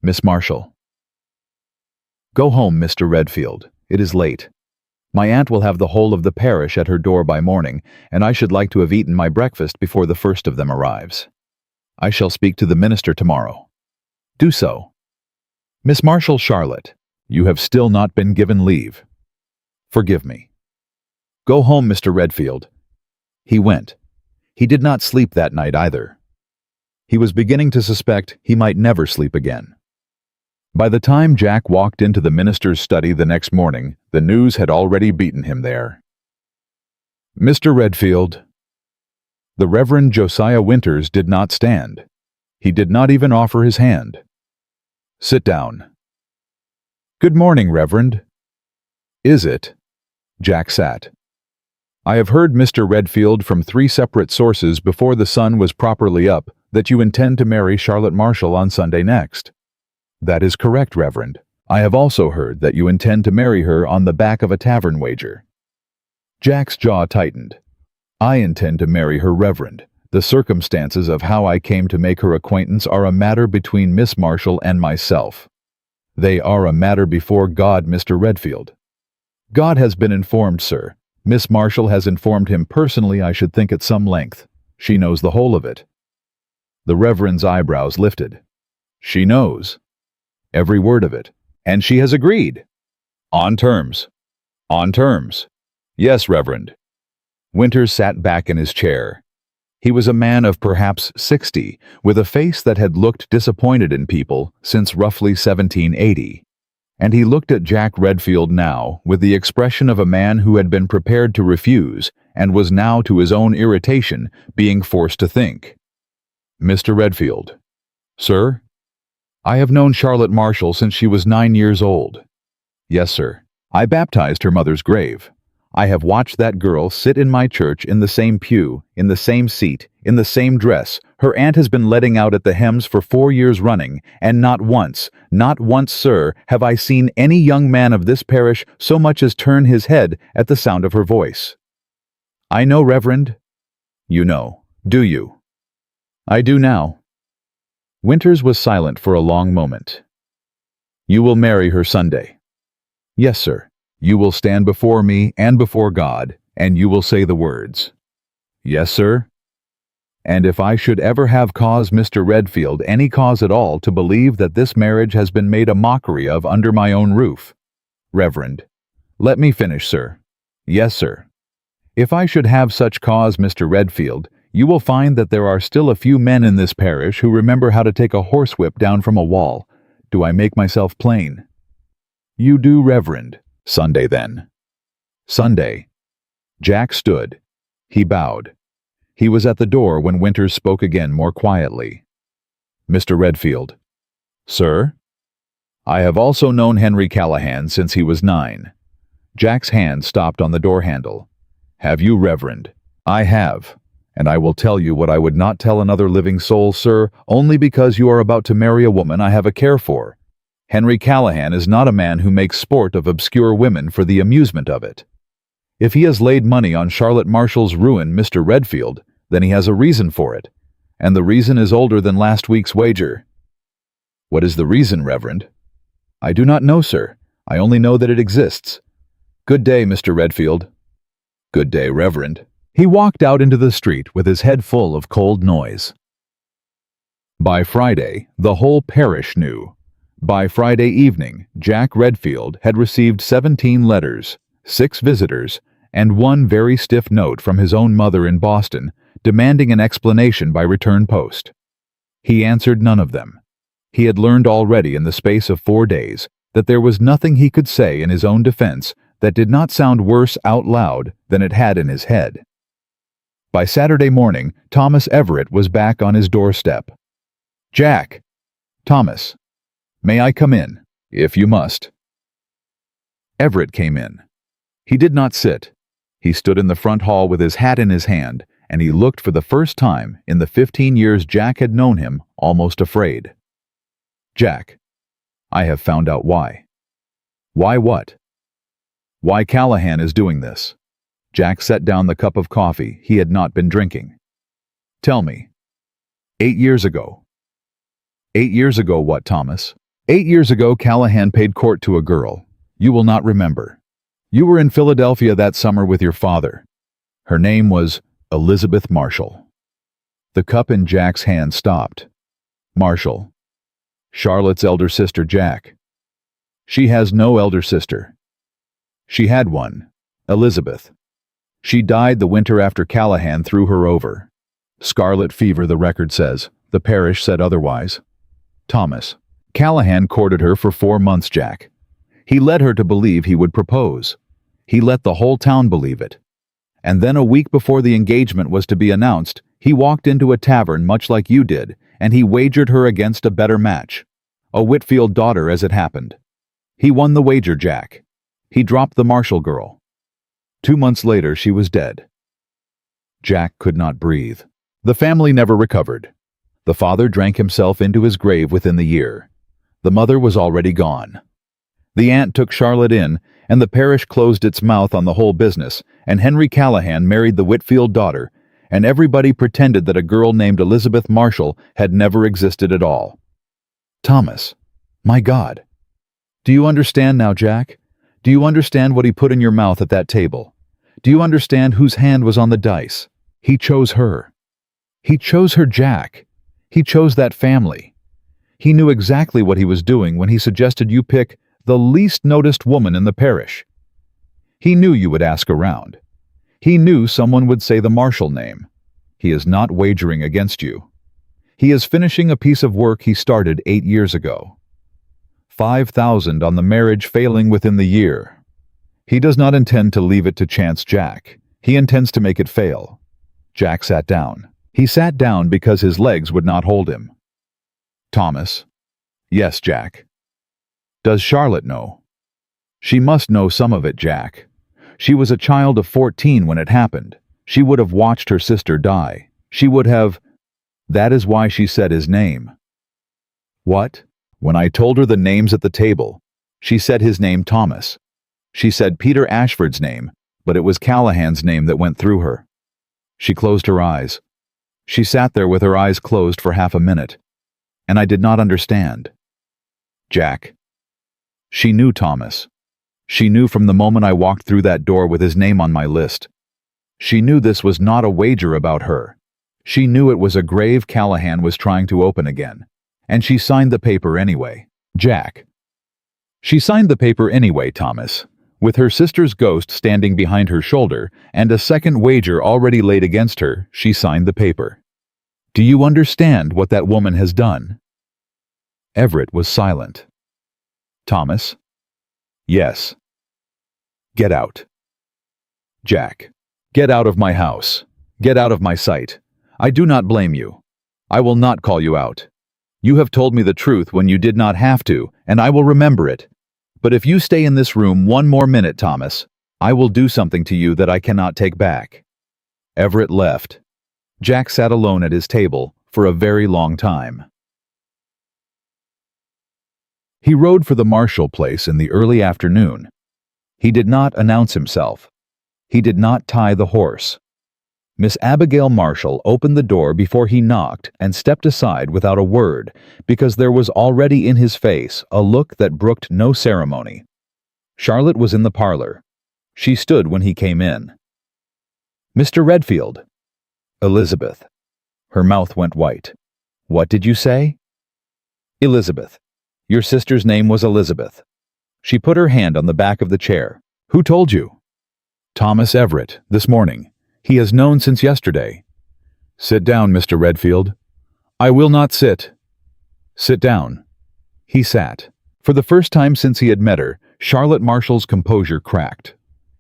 "Miss Marshall." "Go home, Mr. Redfield. It is late. My aunt will have the whole of the parish at her door by morning, and I should like to have eaten my breakfast before the first of them arrives. I shall speak to the minister tomorrow." "Do so." "Miss Marshall." "Charlotte, you have still not been given leave. Forgive me." "Go home, Mr. Redfield." He went. He did not sleep that night either. He was beginning to suspect he might never sleep again. By the time Jack walked into the minister's study the next morning, the news had already beaten him there. "Mr. Redfield." The Reverend Josiah Winters did not stand. He did not even offer his hand. "Sit down." "Good morning, Reverend." "Is it?" Jack sat. "I have heard, Mr. Redfield, from 3 separate sources before the sun was properly up, that you intend to marry Charlotte Marshall on Sunday next." "That is correct, Reverend. I have also heard that you intend to marry her on the back of a tavern wager." Jack's jaw tightened. "I intend to marry her, Reverend. The circumstances of how I came to make her acquaintance are a matter between Miss Marshall and myself." "They are a matter before God, Mr. Redfield." "God has been informed, sir. Miss Marshall has informed him personally, I should think, at some length. She knows the whole of it." The Reverend's eyebrows lifted. "She knows?" "Every word of it. And she has agreed." "On terms?" "On terms." "Yes, Reverend." Winters sat back in his chair. He was a man of perhaps 60, with a face that had looked disappointed in people since roughly 1780. And he looked at Jack Redfield now with the expression of a man who had been prepared to refuse and was now, to his own irritation, being forced to think. "Mr. Redfield." "Sir?" "I have known Charlotte Marshall since she was 9 years old." "Yes, sir. I baptized her mother's grave. I have watched that girl sit in my church in the same pew, in the same seat, in the same dress. Her aunt has been letting out at the hems for 4 years running, and not once, sir, have I seen any young man of this parish so much as turn his head at the sound of her voice." "I know, Reverend." "You know. Do you?" "I do now." Winters was silent for a long moment. "You will marry her Sunday?" "Yes, sir. You will stand before me and before God, and you will say the words." "Yes, sir." "And if I should ever have cause, Mr. Redfield, any cause at all, to believe that this marriage has been made a mockery of under my own roof—" "Reverend." "Let me finish, sir." "Yes, sir." "If I should have such cause, Mr. Redfield, you will find that there are still a few men in this parish who remember how to take a horsewhip down from a wall. Do I make myself plain?" "You do, Reverend." "Sunday, then." "Sunday." Jack stood. He bowed. He was at the door when Winters spoke again more quietly. "Mr. Redfield." "Sir?" "I have also known Henry Callahan since he was 9. Jack's hand stopped on the door handle. "Have you, Reverend?" "I have. And I will tell you what I would not tell another living soul, sir, only because you are about to marry a woman I have a care for. Henry Callahan is not a man who makes sport of obscure women for the amusement of it. If he has laid money on Charlotte Marshall's ruin, Mr. Redfield, then he has a reason for it, and the reason is older than last week's wager." "What is the reason, Reverend?" "I do not know, sir. I only know that it exists. Good day, Mr. Redfield." "Good day, Reverend." He walked out into the street with his head full of cold noise. By Friday, the whole parish knew. By Friday evening, Jack Redfield had received 17 letters, 6 visitors, and 1 very stiff note from his own mother in Boston, demanding an explanation by return post. He answered none of them. He had learned already in the space of 4 days that there was nothing he could say in his own defense that did not sound worse out loud than it had in his head. By Saturday morning, Thomas Everett was back on his doorstep. "Jack." "Thomas." "May I come in?" "If you must." Everett came in. He did not sit. He stood in the front hall with his hat in his hand, and he looked for the first time in the 15 years Jack had known him almost afraid. "Jack, I have found out why." "Why what?" "Why Callahan is doing this." Jack set down the cup of coffee he had not been drinking. "Tell me." 8 years ago. 8 years ago what, Thomas? 8 years ago Callahan paid court to a girl. You will not remember. You were in Philadelphia that summer with your father. Her name was Elizabeth Marshall. The cup in Jack's hand stopped. Marshall. Charlotte's elder sister, Jack. She has no elder sister. She had one, Elizabeth. She died the winter after Callahan threw her over. Scarlet fever, the record says. The parish said otherwise. Thomas, Callahan courted her for 4 months, Jack. He led her to believe he would propose. He let the whole town believe it. And then a week before the engagement was to be announced, he walked into a tavern much like you did, and he wagered her against a better match. A Whitfield daughter, as it happened. He won the wager, Jack. He dropped the Marshall girl. 2 months later, she was dead. Jack could not breathe. The family never recovered. The father drank himself into his grave within the year. The mother was already gone. The aunt took Charlotte in, and the parish closed its mouth on the whole business, and Henry Callahan married the Whitfield daughter, and everybody pretended that a girl named Elizabeth Marshall had never existed at all. Thomas, my God. Do you understand now, Jack? Do you understand what he put in your mouth at that table? Do you understand whose hand was on the dice? He chose her. He chose her, Jack. He chose that family. He knew exactly what he was doing when he suggested you pick the least noticed woman in the parish. He knew you would ask around. He knew someone would say the Marshall name. He is not wagering against you. He is finishing a piece of work he started 8 years ago. 5,000 on the marriage failing within the year. He does not intend to leave it to chance, Jack. He intends to make it fail. Jack sat down. He sat down because his legs would not hold him. Thomas. Yes, Jack. Does Charlotte know? She must know some of it, Jack. She was a child of 14 when it happened. She would have watched her sister die. She would have... That is why she said his name. What? When I told her the names at the table, she said his name, Thomas. She said Peter Ashford's name, but it was Callahan's name that went through her. She closed her eyes. She sat there with her eyes closed for half a minute, and I did not understand. Jack. She knew Thomas. She knew from the moment I walked through that door with his name on my list. She knew this was not a wager about her. She knew it was a grave Callahan was trying to open again, and she signed the paper anyway. Jack. She signed the paper anyway, Thomas, with her sister's ghost standing behind her shoulder and a second wager already laid against her. She signed the paper. Do you understand what that woman has done? Everett was silent. Thomas? Yes. Get out. Jack. Get out of my house. Get out of my sight. I do not blame you. I will not call you out. You have told me the truth when you did not have to, and I will remember it. But if you stay in this room one more minute, Thomas, I will do something to you that I cannot take back. Everett left. Jack sat alone at his table for a very long time. He rode for the Marshall place in the early afternoon. He did not announce himself. He did not tie the horse. Miss Abigail Marshall opened the door before he knocked and stepped aside without a word, because there was already in his face a look that brooked no ceremony. Charlotte was in the parlor. She stood when he came in. Mr. Redfield. Elizabeth. Her mouth went white. What did you say? Elizabeth. Your sister's name was Elizabeth. She put her hand on the back of the chair. Who told you? Thomas Everett, this morning. He has known since yesterday. Sit down, Mr. Redfield. I will not sit. Sit down. He sat. For the first time since he had met her, Charlotte Marshall's composure cracked.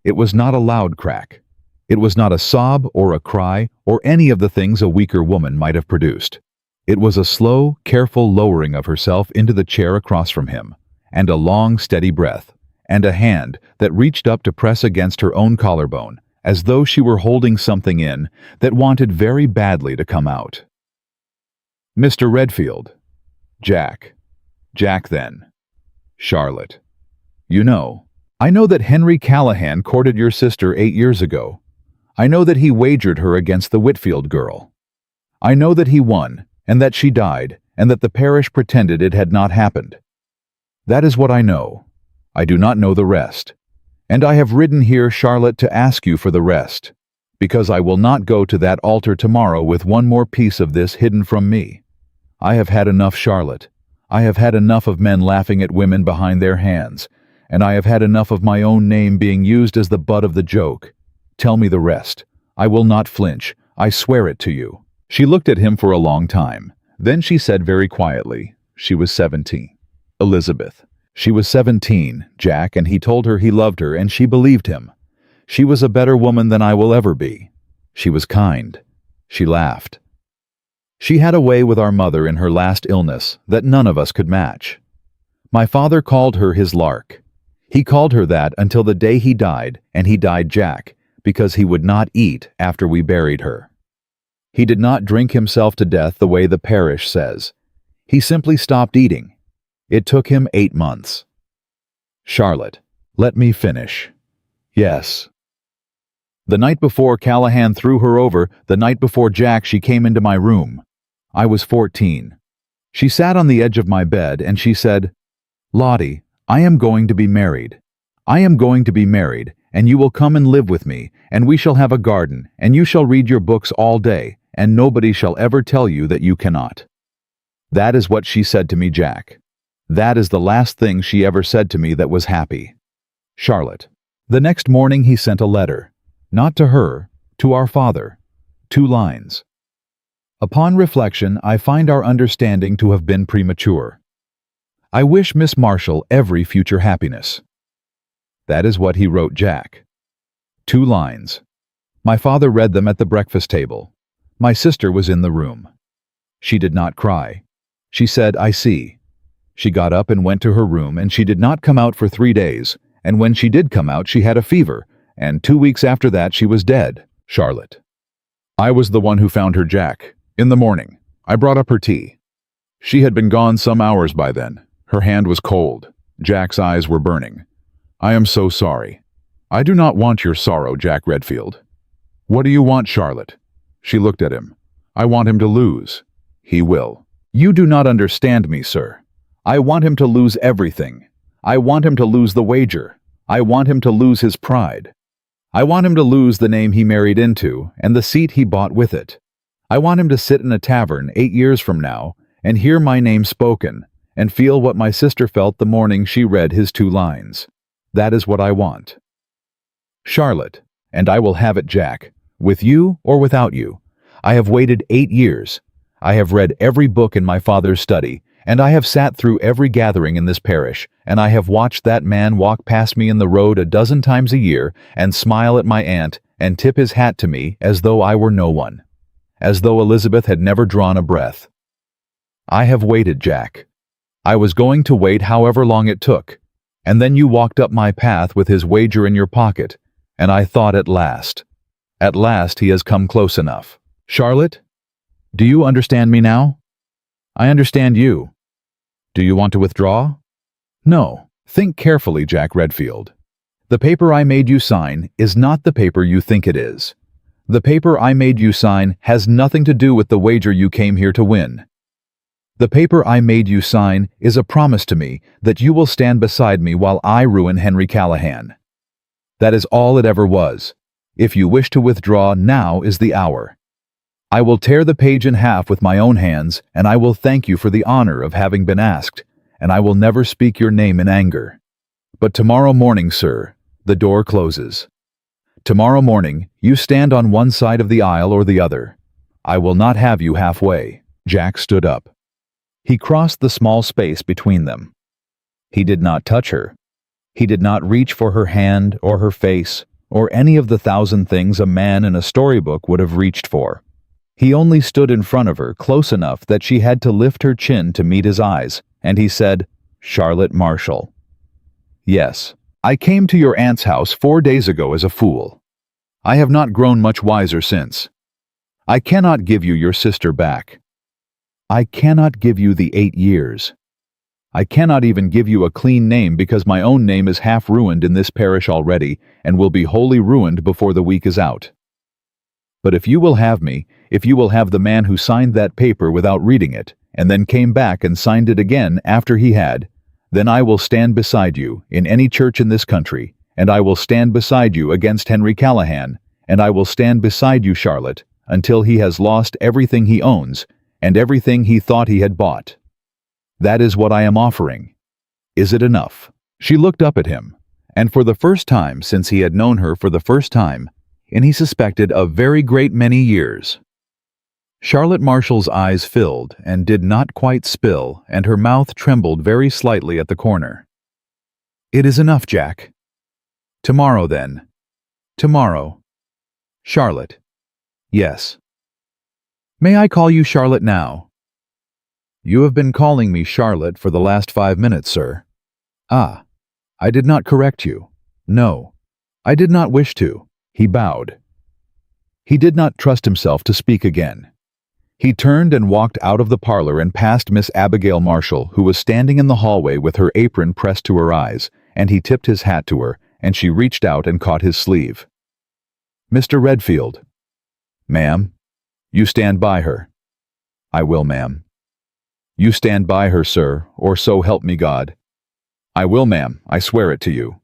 It was not a loud crack. It was not a sob or a cry or any of the things a weaker woman might have produced. It was a slow, careful lowering of herself into the chair across from him, and a long, steady breath, and a hand that reached up to press against her own collarbone, as though she were holding something in that wanted very badly to come out. Mr. Redfield. Jack. Jack then. Charlotte. You know, I know that Henry Callahan courted your sister 8 years ago. I know that he wagered her against the Whitfield girl. I know that he won, and that she died, and that the parish pretended it had not happened. That is what I know. I do not know the rest. And I have ridden here, Charlotte, to ask you for the rest, because I will not go to that altar tomorrow with one more piece of this hidden from me. I have had enough, Charlotte. I have had enough of men laughing at women behind their hands, and I have had enough of my own name being used as the butt of the joke. Tell me the rest. I will not flinch. I swear it to you. She looked at him for a long time. Then she said very quietly, she was 17. Elizabeth. She was 17, Jack, and he told her he loved her and she believed him. She was a better woman than I will ever be. She was kind. She laughed. She had a way with our mother in her last illness that none of us could match. My father called her his lark. He called her that until the day he died, and he died Jack, because he would not eat after we buried her. He did not drink himself to death the way the parish says. He simply stopped eating. It took him 8 months. Charlotte, let me finish. Yes. The night before Callahan threw her over, the night before Jack, she came into my room. I was 14. She sat on the edge of my bed and she said, "Lottie, I am going to be married. I am going to be married, and you will come and live with me, and we shall have a garden, and you shall read your books all day, and nobody shall ever tell you that you cannot." That is what she said to me, Jack. That is the last thing she ever said to me that was happy. Charlotte. The next morning he sent a letter. Not to her, to our father. 2 lines. Upon reflection, I find our understanding to have been premature. I wish Miss Marshall every future happiness. That is what he wrote Jack. 2 lines. My father read them at the breakfast table. My sister was in the room. She did not cry. She said, "I see." She got up and went to her room, and she did not come out for 3 days, and when she did come out she had a fever, and 2 weeks after that she was dead. Charlotte. I was the one who found her, Jack. In the morning. I brought up her tea. She had been gone some hours by then. Her hand was cold. Jack's eyes were burning. "I am so sorry." "I do not want your sorrow, Jack Redfield." "What do you want, Charlotte?" She looked at him. "I want him to lose." "He will." "You do not understand me, sir. I want him to lose everything. I want him to lose the wager. I want him to lose his pride. I want him to lose the name he married into and the seat he bought with it. I want him to sit in a tavern 8 years from now and hear my name spoken and feel what my sister felt the morning she read his 2 lines. That is what I want. Charlotte, and I will have it, Jack, with you or without you. I have waited 8 years. I have read every book in my father's study, and I have sat through every gathering in this parish, and I have watched that man walk past me in the road a dozen times a year and smile at my aunt and tip his hat to me as though I were no one, as though Elizabeth had never drawn a breath. I have waited, Jack. I was going to wait however long it took, and then you walked up my path with his wager in your pocket, and I thought at last he has come close enough. Charlotte, do you understand me now? I understand you. Do you want to withdraw? No. Think carefully, Jack Redfield. The paper I made you sign is not the paper you think it is. The paper I made you sign has nothing to do with the wager you came here to win. The paper I made you sign is a promise to me that you will stand beside me while I ruin Henry Callahan. That is all it ever was. If you wish to withdraw, now is the hour. I will tear the page in half with my own hands, and I will thank you for the honor of having been asked, and I will never speak your name in anger. But tomorrow morning, sir, the door closes. Tomorrow morning, you stand on one side of the aisle or the other. I will not have you halfway. Jack stood up. He crossed the small space between them. He did not touch her. He did not reach for her hand or her face or any of the 1,000 things a man in a storybook would have reached for. He only stood in front of her close enough that she had to lift her chin to meet his eyes, and he said, "Charlotte Marshall." "Yes, I came to your aunt's house 4 days ago as a fool. I have not grown much wiser since. I cannot give you your sister back. I cannot give you the 8 years. I cannot even give you a clean name because my own name is half ruined in this parish already and will be wholly ruined before the week is out. But if you will have me, if you will have the man who signed that paper without reading it, and then came back and signed it again after he had, then I will stand beside you in any church in this country, and I will stand beside you against Henry Callahan, and I will stand beside you, Charlotte, until he has lost everything he owns and everything he thought he had bought. That is what I am offering. Is it enough?" She looked up at him, and for the first time since he had known her for the first time, and he suspected a very great many years, Charlotte Marshall's eyes filled and did not quite spill, and her mouth trembled very slightly at the corner. "It is enough, Jack." "Tomorrow, then." "Tomorrow." "Charlotte." "Yes." "May I call you Charlotte now?" "You have been calling me Charlotte for the last 5 minutes, sir." "Ah, I did not correct you. No, I did not wish to." He bowed. He did not trust himself to speak again. He turned and walked out of the parlor and past Miss Abigail Marshall, who was standing in the hallway with her apron pressed to her eyes, and he tipped his hat to her, and she reached out and caught his sleeve. "Mr. Redfield." "Ma'am." "You stand by her." "I will, ma'am." "You stand by her, sir, or so help me God." "I will, ma'am. I swear it to you."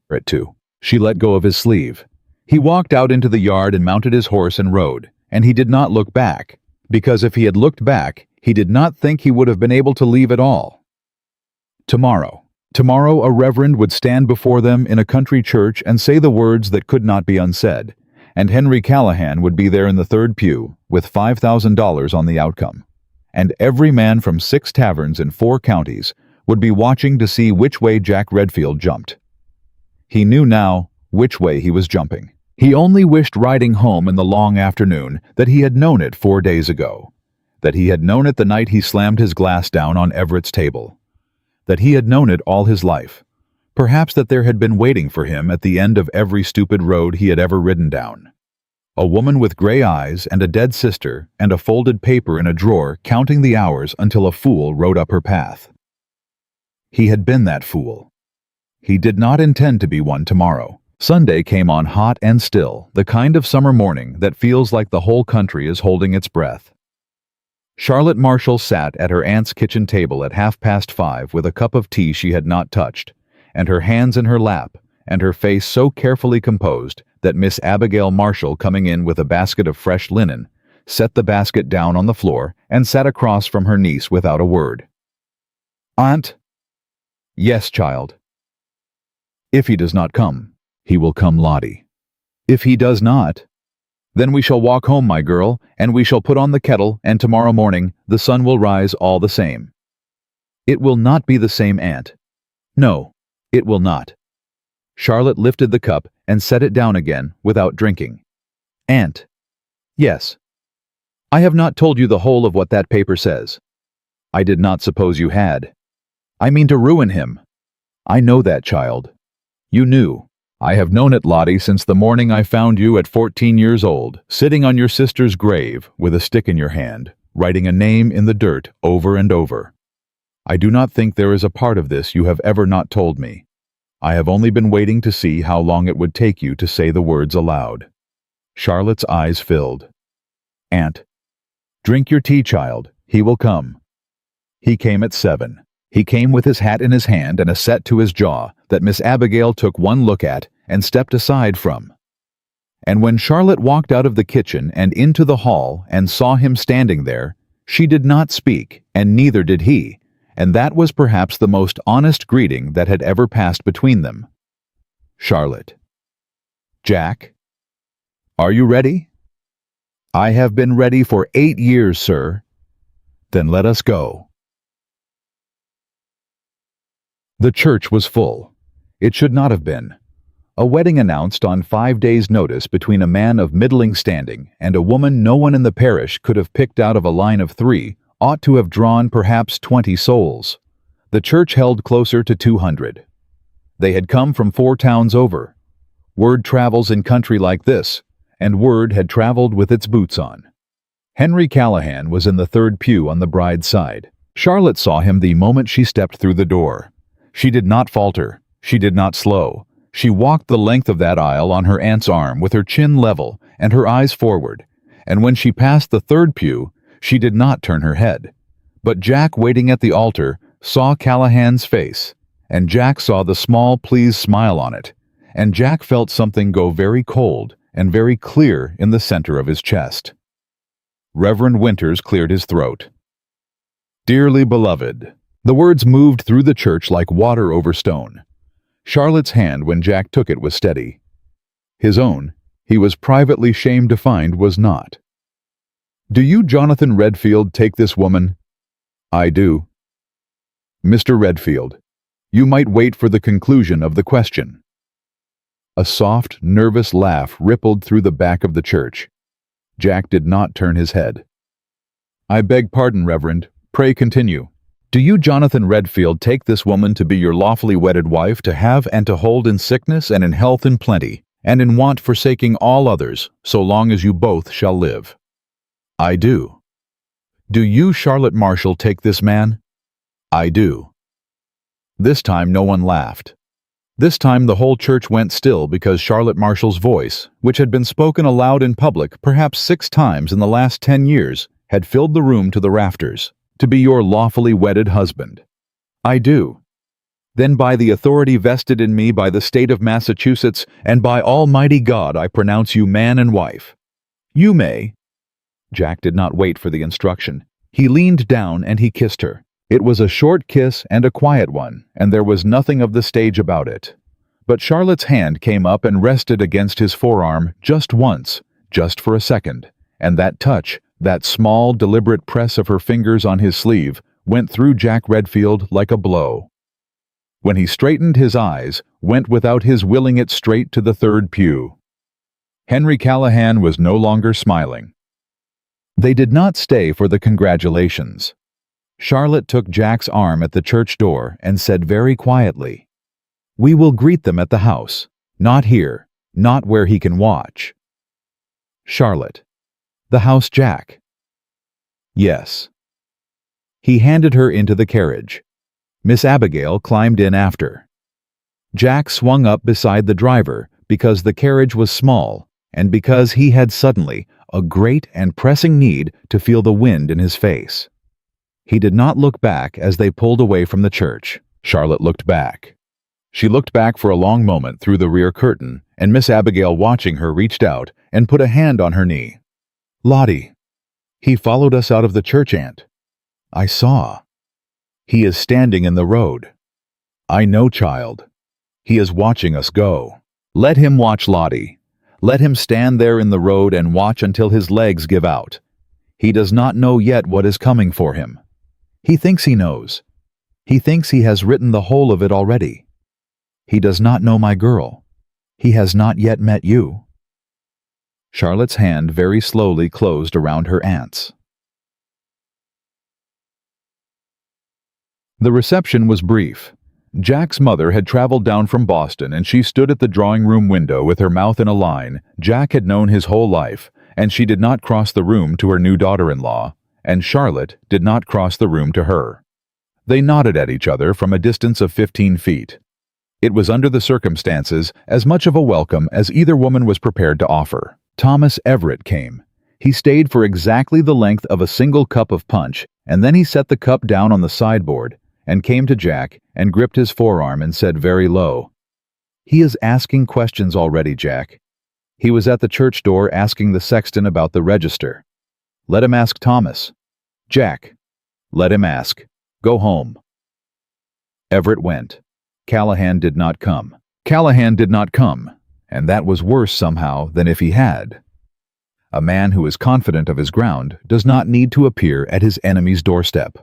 She let go of his sleeve. He walked out into the yard and mounted his horse and rode, and he did not look back, because if he had looked back, he did not think he would have been able to leave at all. Tomorrow a reverend would stand before them in a country church and say the words that could not be unsaid, and Henry Callahan would be there in the third pew with $5,000 on the outcome. And every man from 6 taverns in 4 counties would be watching to see which way Jack Redfield jumped. He knew now which way he was jumping. He only wished riding home in the long afternoon that he had known it 4 days ago, that he had known it the night he slammed his glass down on Everett's table, that he had known it all his life, perhaps that there had been waiting for him at the end of every stupid road he had ever ridden down. A woman with gray eyes and a dead sister and a folded paper in a drawer counting the hours until a fool rode up her path. He had been that fool. He did not intend to be one tomorrow. Sunday came on hot and still, the kind of summer morning that feels like the whole country is holding its breath. Charlotte Marshall sat at her aunt's kitchen table at 5:30 with a cup of tea she had not touched, and her hands in her lap, and her face so carefully composed that Miss Abigail Marshall, coming in with a basket of fresh linen, set the basket down on the floor and sat across from her niece without a word. "Aunt?" "Yes, child." "If he does not come." "He will come, Lottie." "If he does not?" "Then we shall walk home, my girl, and we shall put on the kettle, and tomorrow morning the sun will rise all the same." "It will not be the same, Aunt." "No, it will not." Charlotte lifted the cup and set it down again without drinking. "Aunt." "Yes." "I have not told you the whole of what that paper says." "I did not suppose you had." "I mean to ruin him." "I know that, child." "You knew." "I have known it, Lottie, since the morning I found you at 14 years old, sitting on your sister's grave with a stick in your hand, writing a name in the dirt over and over. I do not think there is a part of this you have ever not told me. I have only been waiting to see how long it would take you to say the words aloud." Charlotte's eyes filled. "Aunt." "Drink your tea, child. He will come." He came at 7. He came with his hat in his hand and a set to his jaw that Miss Abigail took one look at and stepped aside from. And when Charlotte walked out of the kitchen and into the hall and saw him standing there, she did not speak, and neither did he, and that was perhaps the most honest greeting that had ever passed between them. "Charlotte." "Jack." "Are you ready?" "I have been ready for 8 years, sir." "Then let us go." The church was full. It should not have been. A wedding announced on 5 days' notice between a man of middling standing and a woman no one in the parish could have picked out of a line of 3 ought to have drawn perhaps 20 souls. The church held closer to 200. They had come from 4 towns over. Word travels in country like this, and word had traveled with its boots on. Henry Callahan was in the third pew on the bride's side. Charlotte saw him the moment she stepped through the door. She did not falter. She did not slow. She walked the length of that aisle on her aunt's arm with her chin level and her eyes forward, and when she passed the third pew, she did not turn her head. But Jack, waiting at the altar, saw Callahan's face, and Jack saw the small pleased smile on it, and Jack felt something go very cold and very clear in the center of his chest. Reverend Winters cleared his throat. "Dearly beloved." The words moved through the church like water over stone. Charlotte's hand when Jack took it was steady. His own, he was privately shamed to find, was not. Do you, Jonathan Redfield, take this woman? I do. Mr. Redfield, you might wait for the conclusion of the question. A soft, nervous laugh rippled through the back of the church. Jack did not turn his head. I beg pardon, Reverend. Pray continue. Do you, Jonathan Redfield, take this woman to be your lawfully wedded wife, to have and to hold in sickness and in health in plenty, and in want forsaking all others, so long as you both shall live? I do. Do you, Charlotte Marshall, take this man? I do. This time no one laughed. This time the whole church went still, because Charlotte Marshall's voice, which had been spoken aloud in public perhaps 6 times in the last 10 years, had filled the room to the rafters. To be your lawfully wedded husband. I do. Then by the authority vested in me by the state of Massachusetts and by Almighty God, I pronounce you man and wife. You may. Jack did not wait for the instruction. He leaned down and he kissed her. It was a short kiss and a quiet one, and there was nothing of the stage about it. But Charlotte's hand came up and rested against his forearm just once, just for a second, and that touch, that small, deliberate press of her fingers on his sleeve, went through Jack Redfield like a blow. When he straightened his eyes, went without his willing it straight to the third pew. Henry Callahan was no longer smiling. They did not stay for the congratulations. Charlotte took Jack's arm at the church door and said very quietly, "We will greet them at the house, not here, not where he can watch." Charlotte, "The house, Jack?" "Yes." He handed her into the carriage. Miss Abigail climbed in after. Jack swung up beside the driver because the carriage was small and because he had suddenly a great and pressing need to feel the wind in his face. He did not look back as they pulled away from the church. Charlotte looked back. She looked back for a long moment through the rear curtain, and Miss Abigail, watching her, reached out and put a hand on her knee. "Lottie, he followed us out of the church, Aunt. I saw. He is standing in the road. I know, child. He is watching us go. Let him watch, Lottie. Let him stand there in the road and watch until his legs give out. He does not know yet what is coming for him. He thinks he knows. He thinks he has written the whole of it already. He does not know my girl. He has not yet met you." Charlotte's hand very slowly closed around her aunt's. The reception was brief. Jack's mother had traveled down from Boston, and she stood at the drawing-room window with her mouth in a line Jack had known his whole life, and she did not cross the room to her new daughter-in-law, and Charlotte did not cross the room to her. They nodded at each other from a distance of 15 feet. It was, under the circumstances, as much of a welcome as either woman was prepared to offer. Thomas Everett came. He stayed for exactly the length of a single cup of punch, and then he set the cup down on the sideboard, and came to Jack and gripped his forearm and said very low, "He is asking questions already, Jack. He was at the church door asking the sexton about the register. Let him ask Thomas. Jack, let him ask. Go home." Everett went. Callahan did not come. And that was worse somehow than if he had. A man who is confident of his ground does not need to appear at his enemy's doorstep.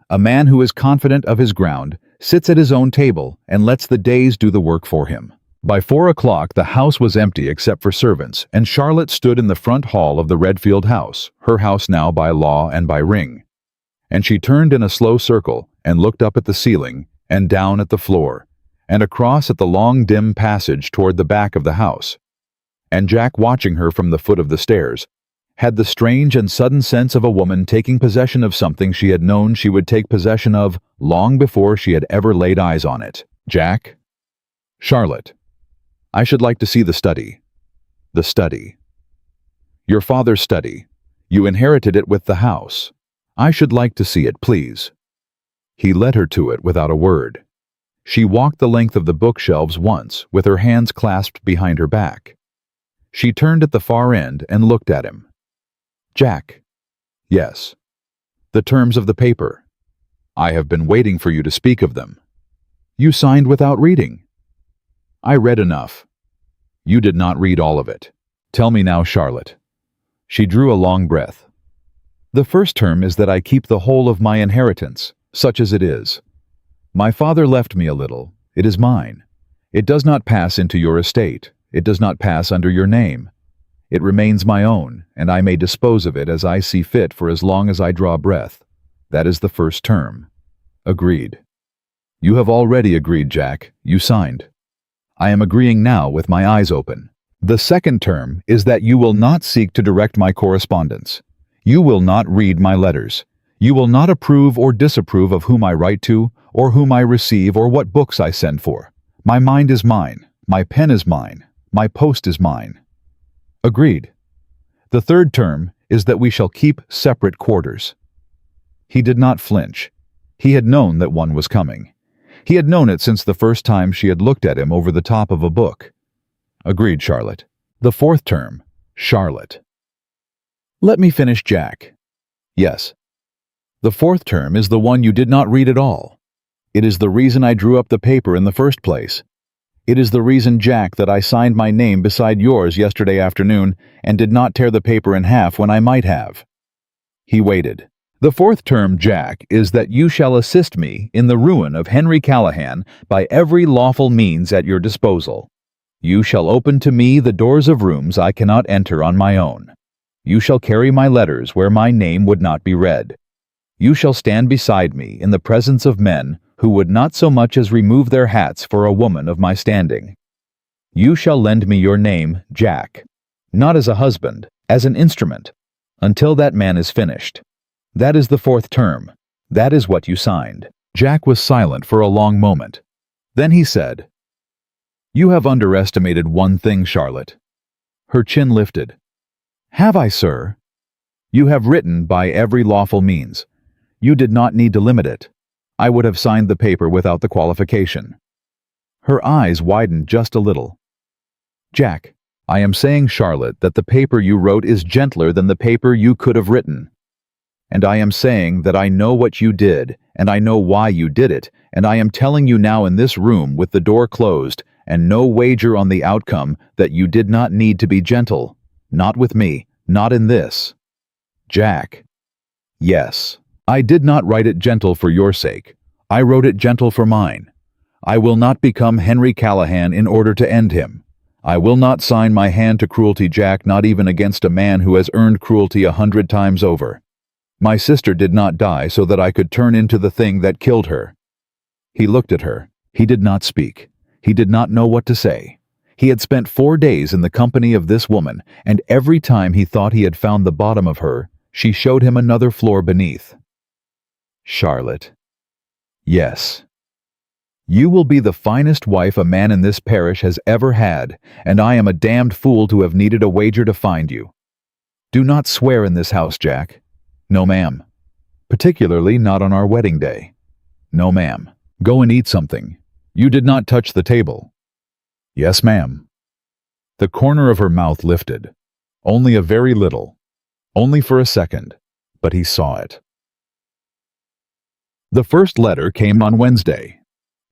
A man who is confident of his ground sits at his own table and lets the days do the work for him. By 4 o'clock the house was empty except for servants, and Charlotte stood in the front hall of the Redfield house, her house now by law and by ring. And she turned in a slow circle and looked up at the ceiling and down at the floor, and across at the long dim passage toward the back of the house. And Jack, watching her from the foot of the stairs, had the strange and sudden sense of a woman taking possession of something she had known she would take possession of long before she had ever laid eyes on it. "Jack? Charlotte, I should like to see the study." "The study?" "Your father's study. You inherited it with the house. I should like to see it, please." He led her to it without a word. She walked the length of the bookshelves once, with her hands clasped behind her back. She turned at the far end and looked at him. "Jack." "Yes." "The terms of the paper. I have been waiting for you to speak of them. You signed without reading." "I read enough." "You did not read all of it. Tell me now, Charlotte." She drew a long breath. The first term is that I keep the whole of my inheritance, such as it is. My father left me a little. It is mine. It does not pass into your estate. It does not pass under your name. It remains my own, and I may dispose of it as I see fit for as long as I draw breath. That is the first term. Agreed. You have already agreed, Jack. You signed. I am agreeing now with my eyes open. The second term is that you will not seek to direct my correspondence. You will not read my letters. You will not approve or disapprove of whom I write to, or whom I receive, or what books I send for. My mind is mine. My pen is mine. My post is mine. Agreed. The third term is that we shall keep separate quarters. He did not flinch. He had known that one was coming. He had known it since the first time she had looked at him over the top of a book. Agreed, Charlotte. The fourth term, Charlotte. Let me finish, Jack. Yes. The fourth term is the one you did not read at all. It is the reason I drew up the paper in the first place. It is the reason, Jack, that I signed my name beside yours yesterday afternoon and did not tear the paper in half when I might have. He waited. The fourth term, Jack, is that you shall assist me in the ruin of Henry Callahan by every lawful means at your disposal. You shall open to me the doors of rooms I cannot enter on my own. You shall carry my letters where my name would not be read. You shall stand beside me in the presence of men who would not so much as remove their hats for a woman of my standing. You shall lend me your name, Jack, not as a husband, as an instrument, until that man is finished. That is the fourth term. That is what you signed. Jack was silent for a long moment. Then he said, You have underestimated one thing, Charlotte. Her chin lifted. Have I, sir? You have written by every lawful means. You did not need to limit it. I would have signed the paper without the qualification. Her eyes widened just a little. Jack, I am saying, Charlotte, that the paper you wrote is gentler than the paper you could have written. And I am saying that I know what you did, and I know why you did it, and I am telling you now in this room with the door closed, and no wager on the outcome, that you did not need to be gentle. Not with me, not in this. Jack. Yes, I did not write it gentle for your sake. I wrote it gentle for mine. I will not become Henry Callahan in order to end him. I will not sign my hand to cruelty, Jack, not even against a man who has earned cruelty 100 times over. My sister did not die so that I could turn into the thing that killed her. He looked at her. He did not speak. He did not know what to say. He had spent 4 days in the company of this woman, and every time he thought he had found the bottom of her, she showed him another floor beneath. Charlotte. Yes. You will be the finest wife a man in this parish has ever had, and I am a damned fool to have needed a wager to find you. Do not swear in this house, Jack. No, ma'am. Particularly not on our wedding day. No, ma'am. Go and eat something. You did not touch the table. Yes, ma'am. The corner of her mouth lifted. Only a very little. Only for a second. But he saw it. The first letter came on Wednesday.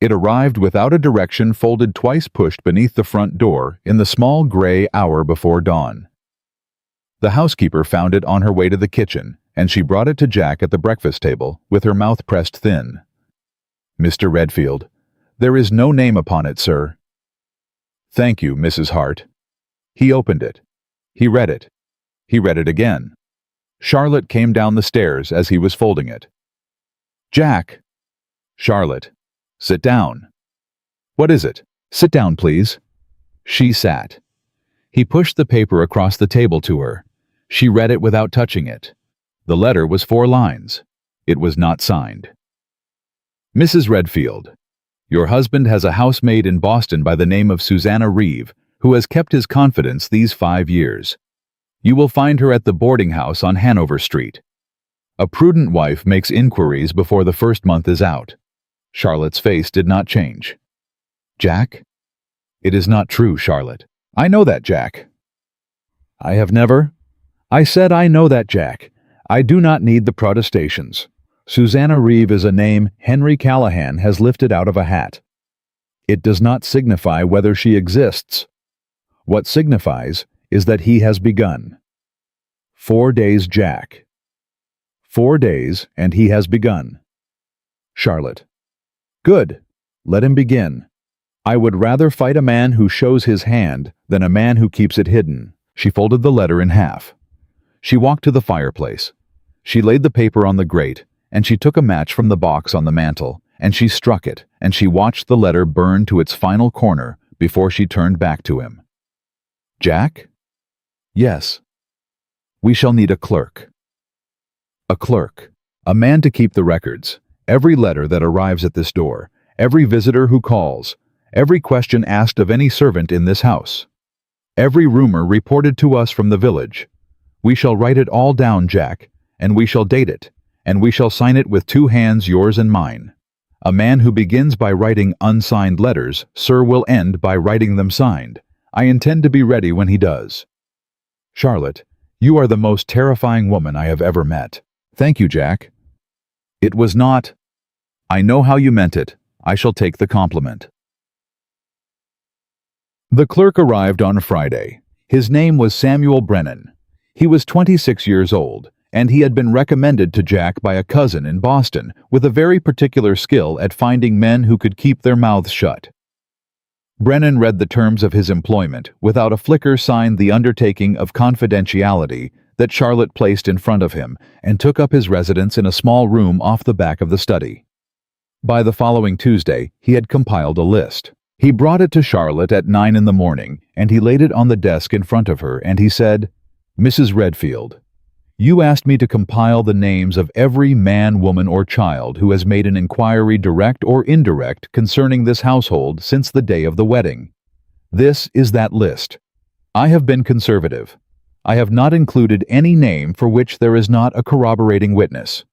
It arrived without a direction, folded twice, pushed beneath the front door in the small gray hour before dawn. The housekeeper found it on her way to the kitchen, and she brought it to Jack at the breakfast table with her mouth pressed thin. Mr. Redfield, there is no name upon it, sir. Thank you, Mrs. Hart. He opened it. He read it. He read it again. Charlotte came down the stairs as he was folding it. Jack. Charlotte. Sit down. What is it? Sit down, please. She sat. He pushed the paper across the table to her. She read it without touching it. The letter was 4 lines. It was not signed. Mrs. Redfield, your husband has a housemaid in Boston by the name of Susanna Reeve, who has kept his confidence these 5 years. You will find her at the boarding house on Hanover Street. A prudent wife makes inquiries before the first month is out. Charlotte's face did not change. Jack? It is not true, Charlotte. I know that, Jack. I have never. I said I know that, Jack. I do not need the protestations. Susanna Reeve is a name Henry Callahan has lifted out of a hat. It does not signify whether she exists. What signifies is that he has begun. 4 days, Jack. 4 days, and he has begun. Charlotte. Good. Let him begin. I would rather fight a man who shows his hand than a man who keeps it hidden. She folded the letter in half. She walked to the fireplace. She laid the paper on the grate, and she took a match from the box on the mantel, and she struck it, and she watched the letter burn to its final corner before she turned back to him. Jack? Yes. We shall need a clerk. A clerk. A man to keep the records. Every letter that arrives at this door, every visitor who calls, every question asked of any servant in this house, every rumor reported to us from the village. We shall write it all down, Jack, and we shall date it, and we shall sign it with 2 hands, yours and mine. A man who begins by writing unsigned letters, sir, will end by writing them signed. I intend to be ready when he does. Charlotte, you are the most terrifying woman I have ever met. Thank you, Jack. It was not. I know how you meant it. I shall take the compliment. The clerk arrived on Friday. His name was Samuel Brennan. He was 26 years old, and he had been recommended to Jack by a cousin in Boston with a very particular skill at finding men who could keep their mouths shut. Brennan read the terms of his employment without a flicker, signed the undertaking of confidentiality that Charlotte placed in front of him, and took up his residence in a small room off the back of the study. By the following Tuesday, he had compiled a list. He brought it to Charlotte at 9 in the morning, and he laid it on the desk in front of her, and he said, Mrs. Redfield, you asked me to compile the names of every man, woman, or child who has made an inquiry, direct or indirect, concerning this household since the day of the wedding. This is that list. I have been conservative. I have not included any name for which there is not a corroborating witness.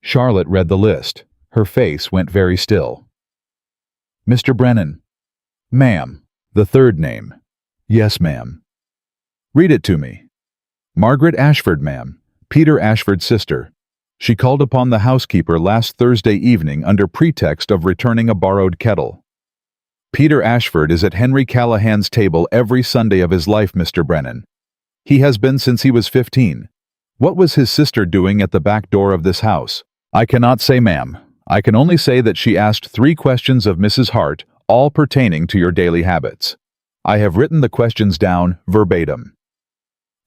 Charlotte read the list. Her face went very still. Mr. Brennan. Ma'am. The third name. Yes, ma'am. Read it to me. Margaret Ashford, ma'am. Peter Ashford's sister. She called upon the housekeeper last Thursday evening under pretext of returning a borrowed kettle. Peter Ashford is at Henry Callahan's table every Sunday of his life, Mr. Brennan. He has been since he was 15. What was his sister doing at the back door of this house? I cannot say, ma'am. I can only say that she asked 3 questions of Mrs. Hart, all pertaining to your daily habits. I have written the questions down verbatim.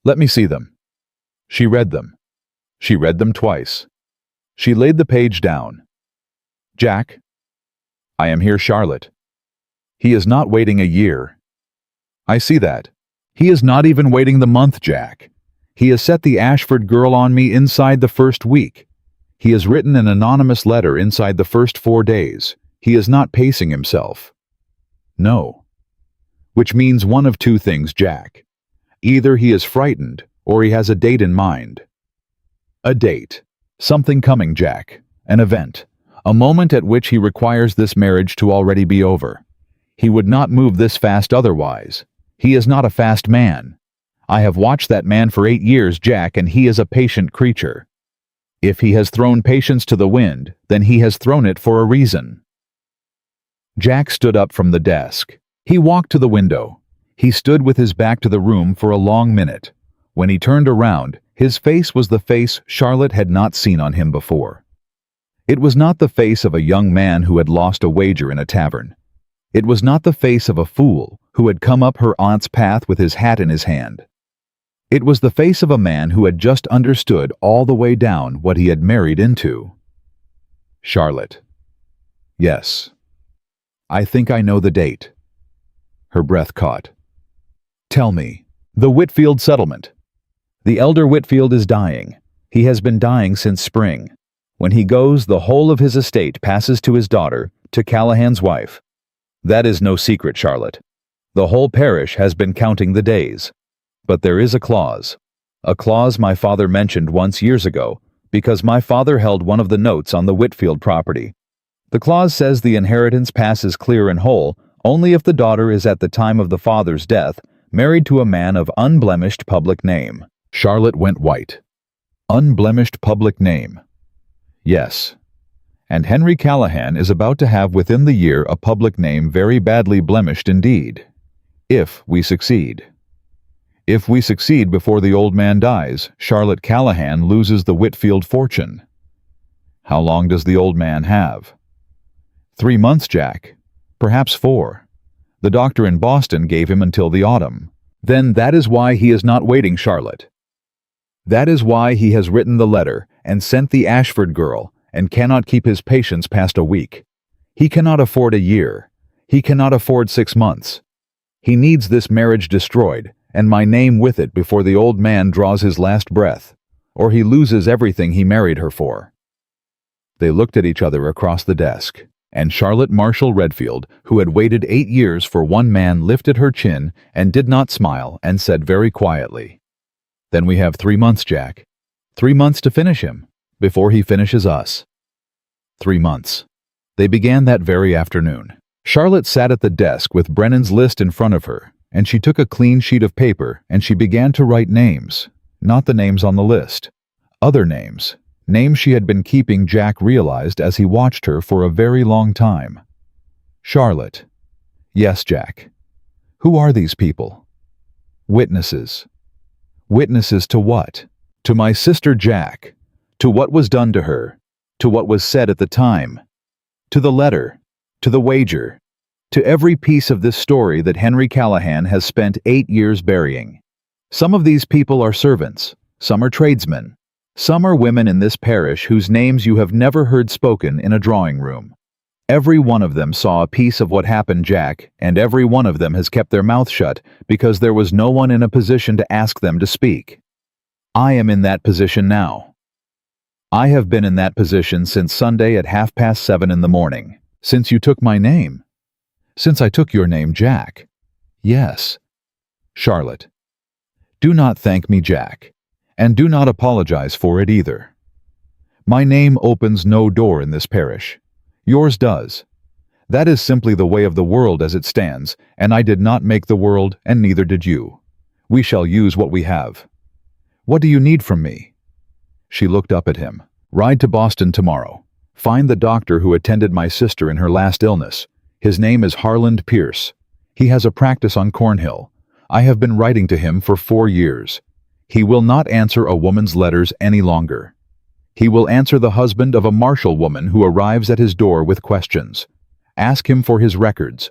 Let me see them. She read them. She read them twice. She laid the page down. Jack. I am here, Charlotte. He is not waiting a year. I see that. He is not even waiting the month, Jack. He has set the Ashford girl on me inside the first week. He has written an anonymous letter inside the first 4 days. He is not pacing himself. No. Which means one of 2 things, Jack. Either he is frightened, or he has a date in mind. A date. Something coming, Jack. An event. A moment at which he requires this marriage to already be over. He would not move this fast otherwise. He is not a fast man. I have watched that man for 8 years, Jack, and he is a patient creature. If he has thrown patience to the wind, then he has thrown it for a reason. Jack stood up from the desk. He walked to the window. He stood with his back to the room for a long minute. When he turned around, his face was the face Charlotte had not seen on him before. It was not the face of a young man who had lost a wager in a tavern. It was not the face of a fool who had come up her aunt's path with his hat in his hand. It was the face of a man who had just understood all the way down what he had married into. Charlotte. Yes. I think I know the date. Her breath caught. Tell me. The Whitfield settlement. The elder Whitfield is dying. He has been dying since spring. When he goes, the whole of his estate passes to his daughter, to Callahan's wife. That is no secret, Charlotte. The whole parish has been counting the days. But there is a clause my father mentioned once years ago, because my father held one of the notes on the Whitfield property. The clause says the inheritance passes clear and whole only if the daughter is at the time of the father's death married to a man of unblemished public name. Charlotte went white. Unblemished public name. Yes. And Henry Callahan is about to have within the year a public name very badly blemished indeed. If we succeed. If we succeed before the old man dies, Charlotte Callahan loses the Whitfield fortune. How long does the old man have? 3 months, Jack. Perhaps 4. The doctor in Boston gave him until the autumn. Then that is why he is not waiting, Charlotte. That is why he has written the letter and sent the Ashford girl and cannot keep his patience past a week. He cannot afford a year. He cannot afford 6 months. He needs this marriage destroyed, and my name with it before the old man draws his last breath, or he loses everything he married her for. They looked at each other across the desk, and Charlotte Marshall Redfield, who had waited 8 years for one man, lifted her chin and did not smile and said very quietly, "Then we have 3 months, Jack. 3 months to finish him, before he finishes us." 3 months. They began that very afternoon. Charlotte sat at the desk with Brennan's list in front of her, and she took a clean sheet of paper and she began to write names, not the names on the list. Other names. Names she had been keeping, Jack realized as he watched her for a very long time. Charlotte. Yes, Jack. Who are these people? Witnesses. Witnesses to what? To my sister Jack. To what was done to her. To what was said at the time. To the letter. To the wager. To every piece of this story that Henry Callahan has spent 8 years burying. Some of these people are servants. Some are tradesmen. Some are women in this parish whose names you have never heard spoken in a drawing room. Every one of them saw a piece of what happened, Jack, and every one of them has kept their mouth shut because there was no one in a position to ask them to speak. I am in that position now. I have been in that position since Sunday at 7:30 in the morning. Since you took my name. Since I took your name, Jack. Yes. Charlotte. Do not thank me, Jack. And do not apologize for it either. My name opens no door in this parish. Yours does. That is simply the way of the world as it stands, and I did not make the world, and neither did you. We shall use what we have. What do you need from me? She looked up at him. Ride to Boston tomorrow. Find the doctor who attended my sister in her last illness. His name is Harland Pierce. He has a practice on Cornhill. I have been writing to him for 4 years. He will not answer a woman's letters any longer. He will answer the husband of a Marshall woman who arrives at his door with questions. Ask him for his records.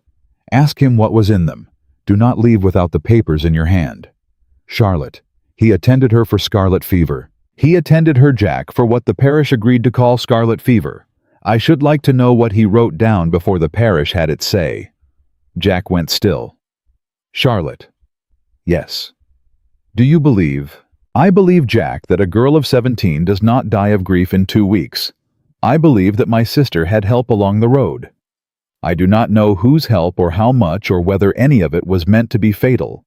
Ask him what was in them. Do not leave without the papers in your hand. Charlotte. He attended her for scarlet fever. He attended her, Jack, for what the parish agreed to call scarlet fever. I should like to know what he wrote down before the parish had its say. Jack went still. Charlotte. Yes. Do you believe? I believe, Jack, that a girl of 17 does not die of grief in 2 weeks. I believe that my sister had help along the road. I do not know whose help or how much or whether any of it was meant to be fatal.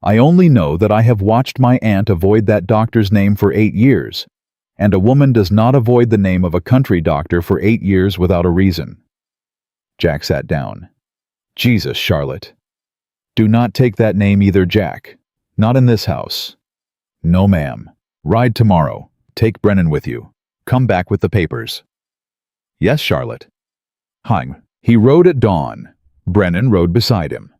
I only know that I have watched my aunt avoid that doctor's name for 8 years, and a woman does not avoid the name of a country doctor for 8 years without a reason. Jack sat down. Jesus, Charlotte. Do not take that name either, Jack. Not in this house. No, ma'am. Ride tomorrow. Take Brennan with you. Come back with the papers. Yes, Charlotte. Hein. He rode at dawn. Brennan rode beside him.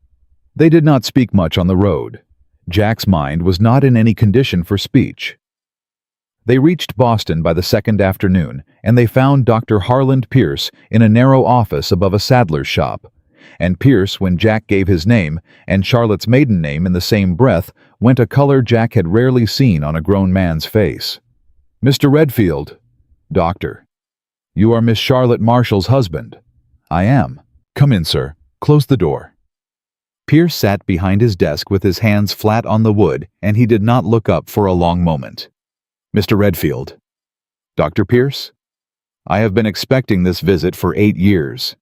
They did not speak much on the road. Jack's mind was not in any condition for speech. They reached Boston by the 2nd afternoon, and they found Dr. Harland Pierce in a narrow office above a saddler's shop. And Pierce, when Jack gave his name, and Charlotte's maiden name in the same breath, went a color Jack had rarely seen on a grown man's face. Mr. Redfield. Doctor. You are Miss Charlotte Marshall's husband. I am. Come in, sir. Close the door. Pierce sat behind his desk with his hands flat on the wood, and he did not look up for a long moment. Mr. Redfield. Dr. Pierce? I have been expecting this visit for 8 years.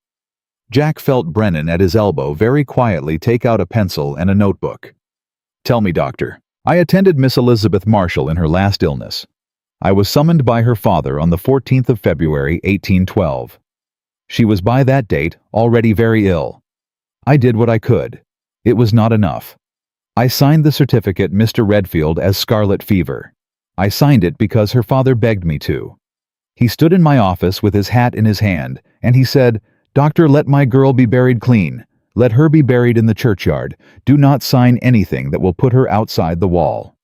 Jack felt Brennan at his elbow very quietly take out a pencil and a notebook. Tell me, doctor. I attended Miss Elizabeth Marshall in her last illness. I was summoned by her father on the 14th of February, 1812. She was by that date already very ill. I did what I could. It was not enough. I signed the certificate, Mr. Redfield, as scarlet fever. I signed it because her father begged me to. He stood in my office with his hat in his hand, and he said, Doctor, let my girl be buried clean. Let her be buried in the churchyard. Do not sign anything that will put her outside the wall."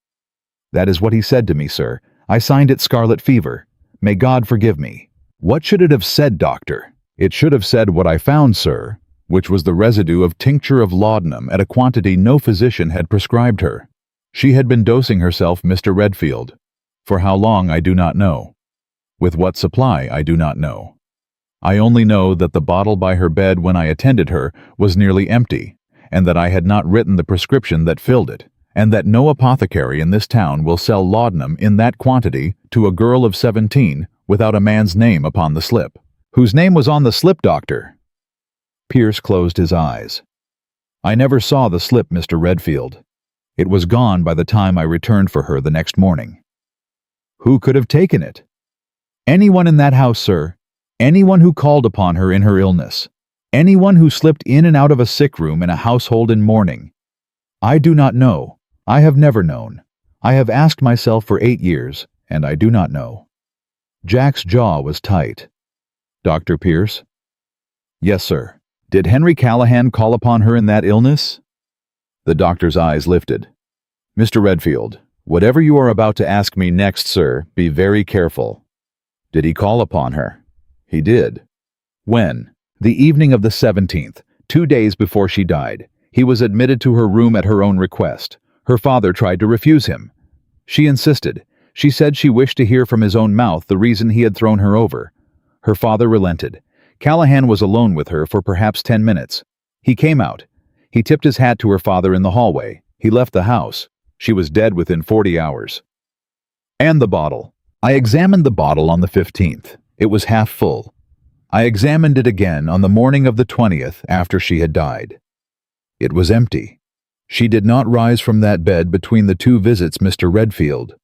That is what he said to me, sir. I signed it scarlet fever. May God forgive me. What should it have said, doctor? It should have said what I found, sir, which was the residue of tincture of laudanum at a quantity no physician had prescribed her. She had been dosing herself, Mr. Redfield. For how long, I do not know. With what supply, I do not know. I only know that the bottle by her bed when I attended her was nearly empty, and that I had not written the prescription that filled it, and that no apothecary in this town will sell laudanum in that quantity to a girl of 17 without a man's name upon the slip. Whose name was on the slip, doctor? Pierce closed his eyes. I never saw the slip, Mr. Redfield. It was gone by the time I returned for her the next morning. Who could have taken it? Anyone in that house, sir. Anyone who called upon her in her illness. Anyone who slipped in and out of a sick room in a household in mourning. I do not know. I have never known. I have asked myself for 8 years, and I do not know. Jack's jaw was tight. Dr. Pierce? Yes, sir. Did Henry Callahan call upon her in that illness? The doctor's eyes lifted. Mr. Redfield, whatever you are about to ask me next, sir, be very careful. Did he call upon her? He did. When? The evening of the 17th, 2 days before she died. He was admitted to her room at her own request. Her father tried to refuse him. She insisted. She said she wished to hear from his own mouth the reason he had thrown her over. Her father relented. Callahan was alone with her for perhaps 10 minutes. He came out. He tipped his hat to her father in the hallway. He left the house. She was dead within 40 hours. And the bottle. I examined the bottle on the 15th. It was half full. I examined it again on the morning of the 20th after she had died. It was empty. She did not rise from that bed between the 2 visits, Mr. Redfield.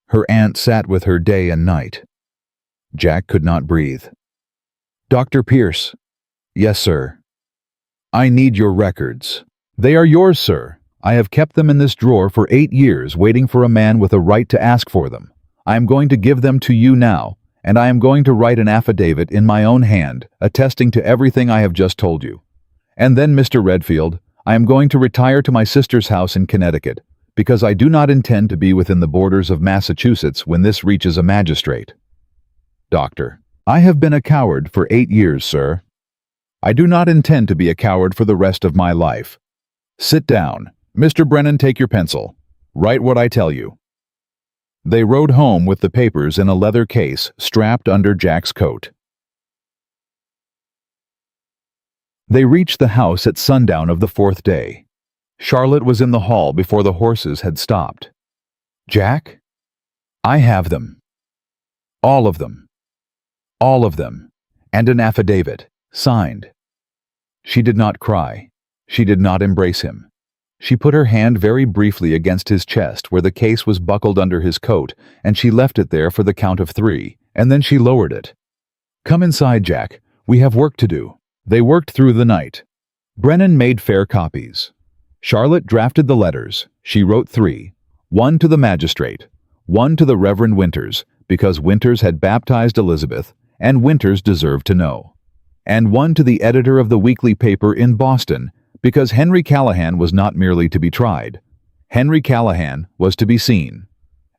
Her aunt sat with her day and night. Jack could not breathe. Dr. Pierce. Yes, sir. I need your records. They are yours, sir. I have kept them in this drawer for 8 years, waiting for a man with a right to ask for them. I am going to give them to you now, and I am going to write an affidavit in my own hand, attesting to everything I have just told you. And then, Mr. Redfield, I am going to retire to my sister's house in Connecticut, because I do not intend to be within the borders of Massachusetts when this reaches a magistrate. Doctor, I have been a coward for 8 years, sir. I do not intend to be a coward for the rest of my life. Sit down. Mr. Brennan, take your pencil. Write what I tell you. They rode home with the papers in a leather case strapped under Jack's coat. They reached the house at sundown of the 4th day. Charlotte was in the hall before the horses had stopped. Jack? I have them. All of them. All of them. And an affidavit, signed. She did not cry. She did not embrace him. She put her hand very briefly against his chest where the case was buckled under his coat, and she left it there for the count of 3, and then she lowered it. Come inside, Jack. We have work to do. They worked through the night. Brennan made fair copies. Charlotte drafted the letters. She wrote 3, 1 to the magistrate, 1 to the Reverend Winters, because Winters had baptized Elizabeth, and Winters deserved to know, and 1 to the editor of the weekly paper in Boston, because Henry Callahan was not merely to be tried. Henry Callahan was to be seen.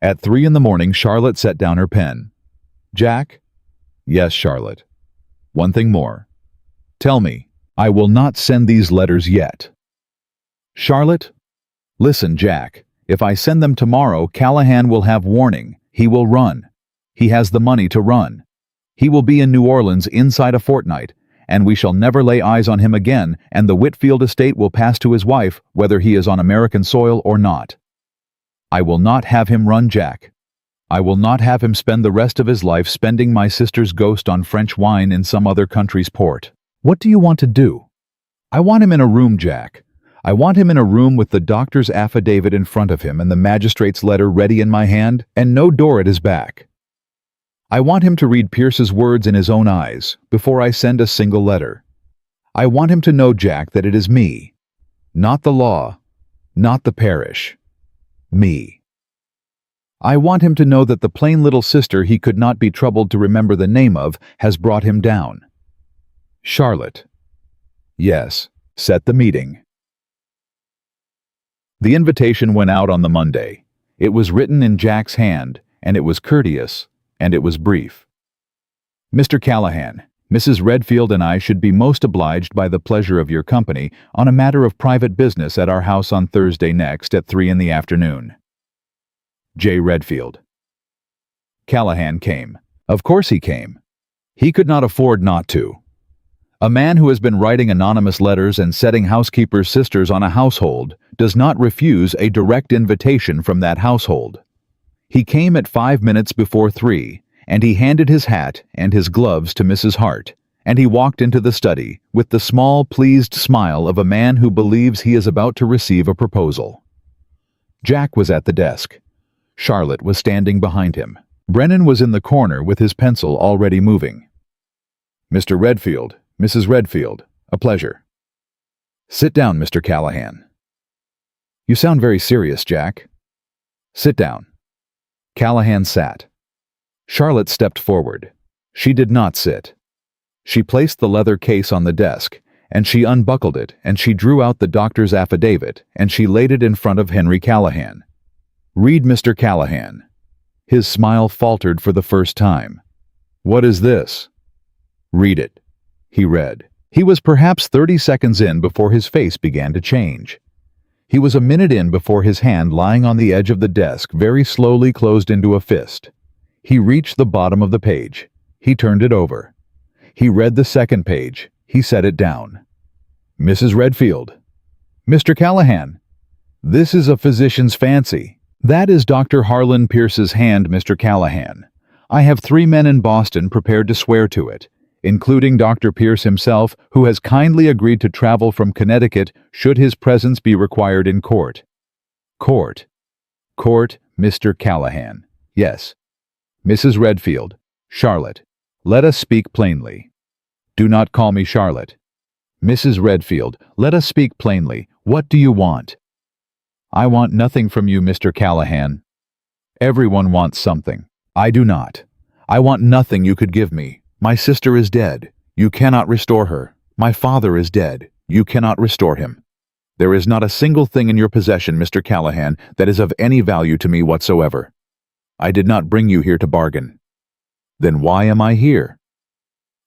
At 3 in the morning, Charlotte set down her pen. Jack? Yes, Charlotte. One thing more. Tell me, I will not send these letters yet. Charlotte? Listen, Jack. If I send them tomorrow, Callahan will have warning. He will run. He has the money to run. He will be in New Orleans inside a fortnight, and we shall never lay eyes on him again, and the Whitfield estate will pass to his wife, whether he is on American soil or not. I will not have him run, Jack. I will not have him spend the rest of his life spending my sister's ghost on French wine in some other country's port. What do you want to do? I want him in a room, Jack. I want him in a room with the doctor's affidavit in front of him and the magistrate's letter ready in my hand, and no door at his back. I want him to read Pierce's words in his own eyes before I send a single letter. I want him to know, Jack, that it is me, not the law, not the parish, me. I want him to know that the plain little sister he could not be troubled to remember the name of has brought him down. Charlotte. Yes, Set the meeting. The invitation went out on the Monday. It was written in Jack's hand, and it was courteous, and it was brief. Mr. Callahan, Mrs. Redfield and I should be most obliged by the pleasure of your company on a matter of private business at our house on Thursday next at 3 in the afternoon. J. Redfield. Callahan came. Of course he came. He could not afford not to. A man who has been writing anonymous letters and setting housekeepers' sisters on a household does not refuse a direct invitation from that household. He came at 5 minutes before 3, and he handed his hat and his gloves to Mrs. Hart, and he walked into the study with the small, pleased smile of a man who believes he is about to receive a proposal. Jack was at the desk. Charlotte was standing behind him. Brennan was in the corner with his pencil already moving. Mr. Redfield, Mrs. Redfield, a pleasure. Sit down, Mr. Callahan. You sound very serious, Jack. Sit down. Callahan sat. Charlotte stepped forward. She did not sit. She placed the leather case on the desk, and she unbuckled it, and she drew out the doctor's affidavit, and she laid it in front of Henry Callahan. Read, Mr. Callahan. His smile faltered for the first time. What is this? Read it. He read. He was perhaps 30 seconds in before his face began to change. He was a minute in before his hand lying on the edge of the desk very slowly closed into a fist. He reached the bottom of the page. He turned it over. He read the second page. He set it down. Mrs. Redfield. Mr. Callahan. This is a physician's fancy. That is Dr. Harlan Pierce's hand, Mr. Callahan. I have 3 men in Boston prepared to swear to it, including Dr. Pierce himself, who has kindly agreed to travel from Connecticut should his presence be required in court. Court. Court, Mr. Callahan. Yes. Mrs. Redfield. Charlotte. Let us speak plainly. Do not call me Charlotte. Mrs. Redfield, let us speak plainly. What do you want? I want nothing from you, Mr. Callahan. Everyone wants something. I do not. I want nothing you could give me. My sister is dead. You cannot restore her. My father is dead. You cannot restore him. There is not a single thing in your possession, Mr. Callahan, that is of any value to me whatsoever. I did not bring you here to bargain. Then why am I here?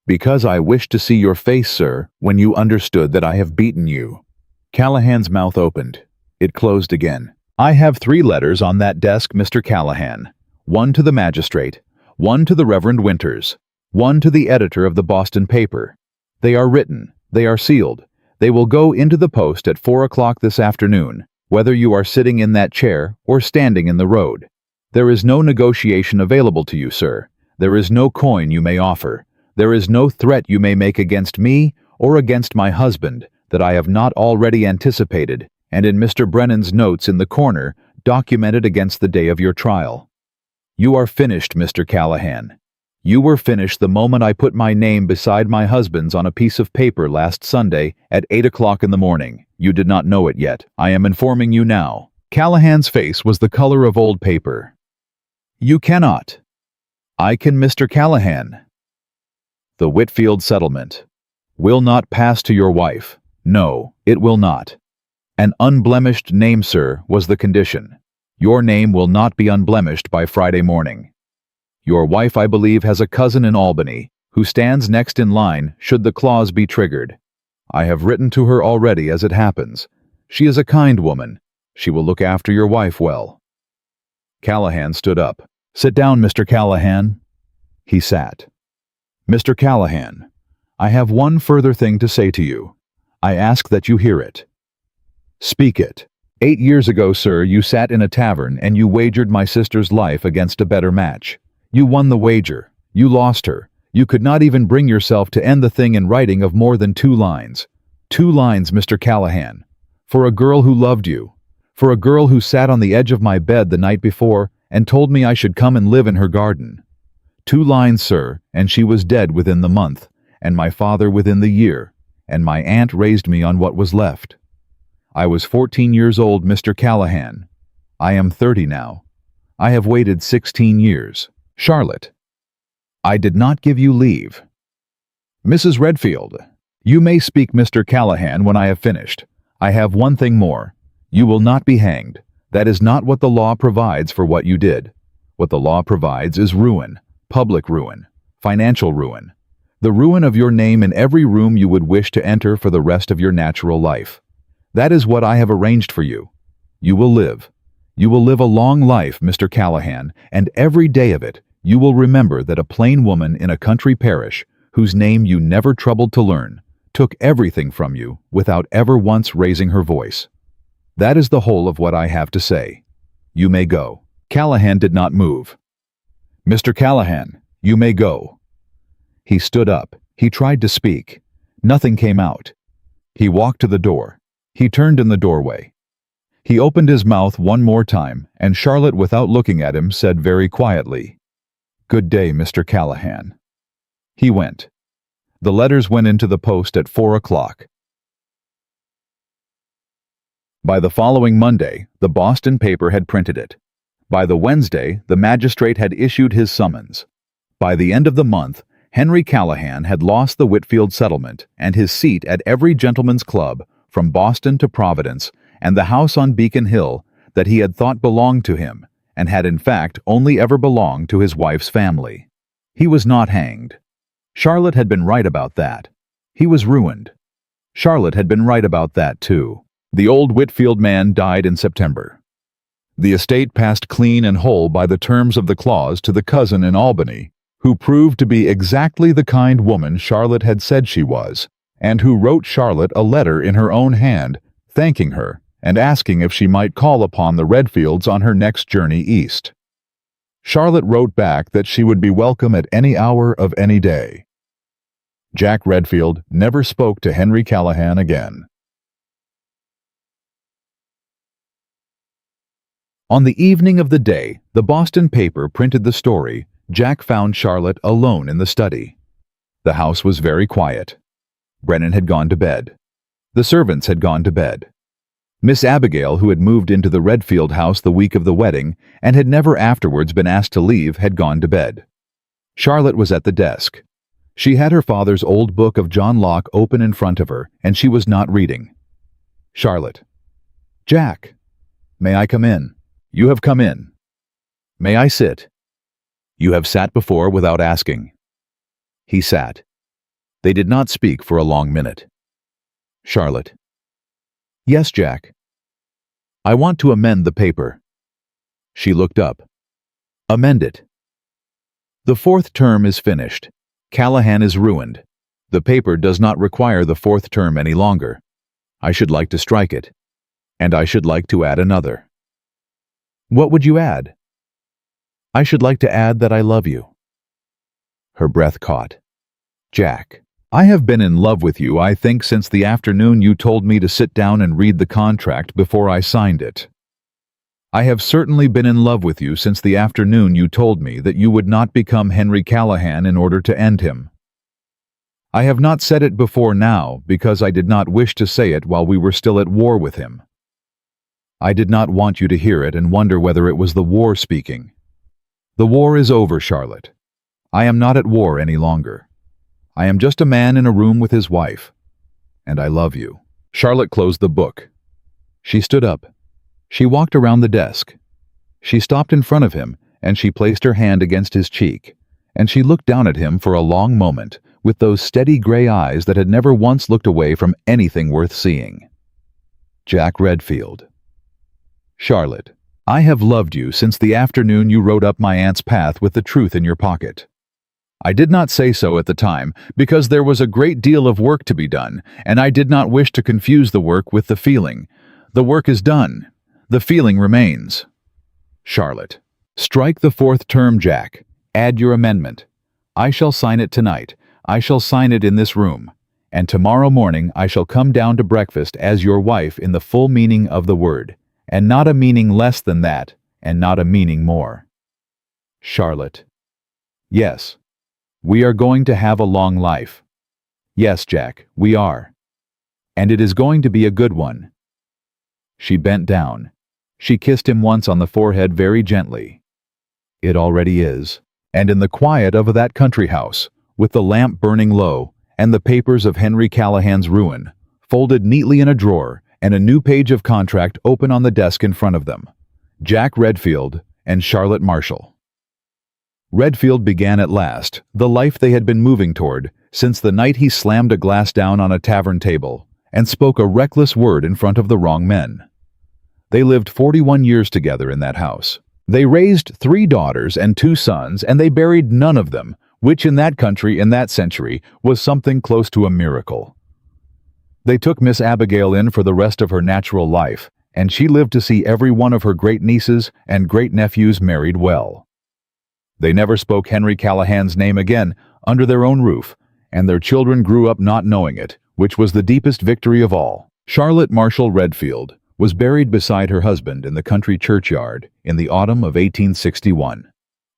Because I wished to see your face, sir, when you understood that I have beaten you. Callahan's mouth opened. It closed again. I have 3 letters on that desk, Mr. Callahan. 1 to the magistrate, 1 to the Reverend Winters, 1 to the editor of the Boston paper. They are written. They are sealed. They will go into the post at 4 o'clock this afternoon, whether you are sitting in that chair or standing in the road. There is no negotiation available to you, sir. There is no coin you may offer. There is no threat you may make against me or against my husband that I have not already anticipated and in Mr. Brennan's notes in the corner documented against the day of your trial. You are finished, Mr. Callahan. You were finished the moment I put my name beside my husband's on a piece of paper last Sunday at 8 o'clock in the morning. You did not know it yet. I am informing you now. Callahan's face was the color of old paper. You cannot. I can, Mr. Callahan. The Whitfield settlement will not pass to your wife. No, it will not. An unblemished name, sir, was the condition. Your name will not be unblemished by Friday morning. Your wife, I believe, has a cousin in Albany, who stands next in line should the clause be triggered. I have written to her already as it happens. She is a kind woman. She will look after your wife well. Callahan stood up. Sit down, Mr. Callahan. He sat. Mr. Callahan, I have one further thing to say to you. I ask that you hear it. Speak it. 8 years ago, sir, you sat in a tavern and you wagered my sister's life against a better match. You won the wager. You lost her. You could not even bring yourself to end the thing in writing of more than 2 lines. 2 lines, Mr. Callahan. For a girl who loved you. For a girl who sat on the edge of my bed the night before and told me I should come and live in her garden. 2 lines, sir, and she was dead within the month, and my father within the year, and my aunt raised me on what was left. I was 14 years old, Mr. Callahan. I am 30 now. I have waited 16 years. Charlotte. I did not give you leave. Mrs. Redfield. You may speak, Mr. Callahan, when I have finished. I have one thing more. You will not be hanged. That is not what the law provides for what you did. What the law provides is ruin, public ruin, financial ruin, the ruin of your name in every room you would wish to enter for the rest of your natural life. That is what I have arranged for you. You will live. You will live a long life, Mr. Callahan, and every day of it you will remember that a plain woman in a country parish, whose name you never troubled to learn, took everything from you without ever once raising her voice. That is the whole of what I have to say. You may go." Callahan did not move. "Mr. Callahan, you may go." He stood up. He tried to speak. Nothing came out. He walked to the door. He turned in the doorway. He opened his mouth one more time, and Charlotte, without looking at him, said very quietly, "Good day, Mr. Callahan." He went. The letters went into the post at 4 o'clock. By the following Monday, the Boston paper had printed it. By the Wednesday, the magistrate had issued his summons. By the end of the month, Henry Callahan had lost the Whitfield settlement and his seat at every gentleman's club, from Boston to Providence, and the house on Beacon Hill that he had thought belonged to him, and had in fact only ever belonged to his wife's family. He was not hanged. Charlotte had been right about that. He was ruined. Charlotte had been right about that too. The old Whitfield man died in September. The estate passed clean and whole by the terms of the clause to the cousin in Albany, who proved to be exactly the kind woman Charlotte had said she was, and who wrote Charlotte a letter in her own hand, thanking her and asking if she might call upon the Redfields on her next journey east. Charlotte wrote back that she would be welcome at any hour of any day. Jack Redfield never spoke to Henry Callahan again. On the evening of the day the Boston paper printed the story, Jack found Charlotte alone in the study. The house was very quiet. Brennan had gone to bed. The servants had gone to bed. Miss Abigail, who had moved into the Redfield house the week of the wedding and had never afterwards been asked to leave, had gone to bed. Charlotte was at the desk. She had her father's old book of John Locke open in front of her, and she was not reading. "Charlotte." "Jack." "May I come in?" "You have come in." "May I sit?" "You have sat before without asking." He sat. They did not speak for a long minute. "Charlotte." "Yes, Jack." "I want to amend the paper." She looked up. "Amend it." "The 4th term is finished. Callahan is ruined. The paper does not require the 4th term any longer. I should like to strike it. And I should like to add another." "What would you add?" "I should like to add that I love you." Her breath caught. "Jack, I have been in love with you, I think, since the afternoon you told me to sit down and read the contract before I signed it. I have certainly been in love with you since the afternoon you told me that you would not become Henry Callahan in order to end him. I have not said it before now because I did not wish to say it while we were still at war with him. I did not want you to hear it and wonder whether it was the war speaking. The war is over, Charlotte. I am not at war any longer. I am just a man in a room with his wife. And I love you." Charlotte closed the book. She stood up. She walked around the desk. She stopped in front of him, and she placed her hand against his cheek, and she looked down at him for a long moment with those steady gray eyes that had never once looked away from anything worth seeing. Jack Redfield. "Charlotte, I have loved you since the afternoon you rode up my aunt's path with the truth in your pocket. I did not say so at the time, because there was a great deal of work to be done, and I did not wish to confuse the work with the feeling. The work is done. The feeling remains. Charlotte, strike the 4th term, Jack. Add your amendment. I shall sign it tonight. I shall sign it in this room. And tomorrow morning I shall come down to breakfast as your wife in the full meaning of the word, and not a meaning less than that, and not a meaning more. Charlotte. Yes. We are going to have a long life. Yes, Jack, we are. And it is going to be a good one. She bent down. She kissed him once on the forehead very gently. It already is. And in the quiet of that country house, with the lamp burning low, and the papers of Henry Callahan's ruin, folded neatly in a drawer, and a new page of contract open on the desk in front of them. Jack Redfield and Charlotte Marshall. Redfield began at last the life they had been moving toward since the night he slammed a glass down on a tavern table and spoke a reckless word in front of the wrong men. They lived 41 years together in that house. They raised 3 daughters and 2 sons, and they buried none of them, which in that country in that century was something close to a miracle. They took Miss Abigail in for the rest of her natural life, and she lived to see every one of her great-nieces and great-nephews married well. They never spoke Henry Callahan's name again under their own roof, and their children grew up not knowing it, which was the deepest victory of all. Charlotte Marshall Redfield was buried beside her husband in the country churchyard in the autumn of 1861.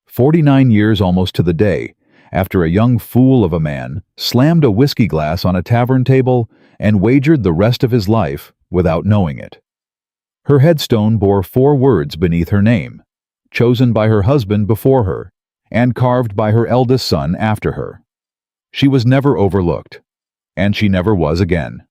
49 years almost to the day, after a young fool of a man slammed a whiskey glass on a tavern table and wagered the rest of his life without knowing it. Her headstone bore 4 words beneath her name, chosen by her husband before her, and carved by her eldest son after her. She was never overlooked, and she never was again.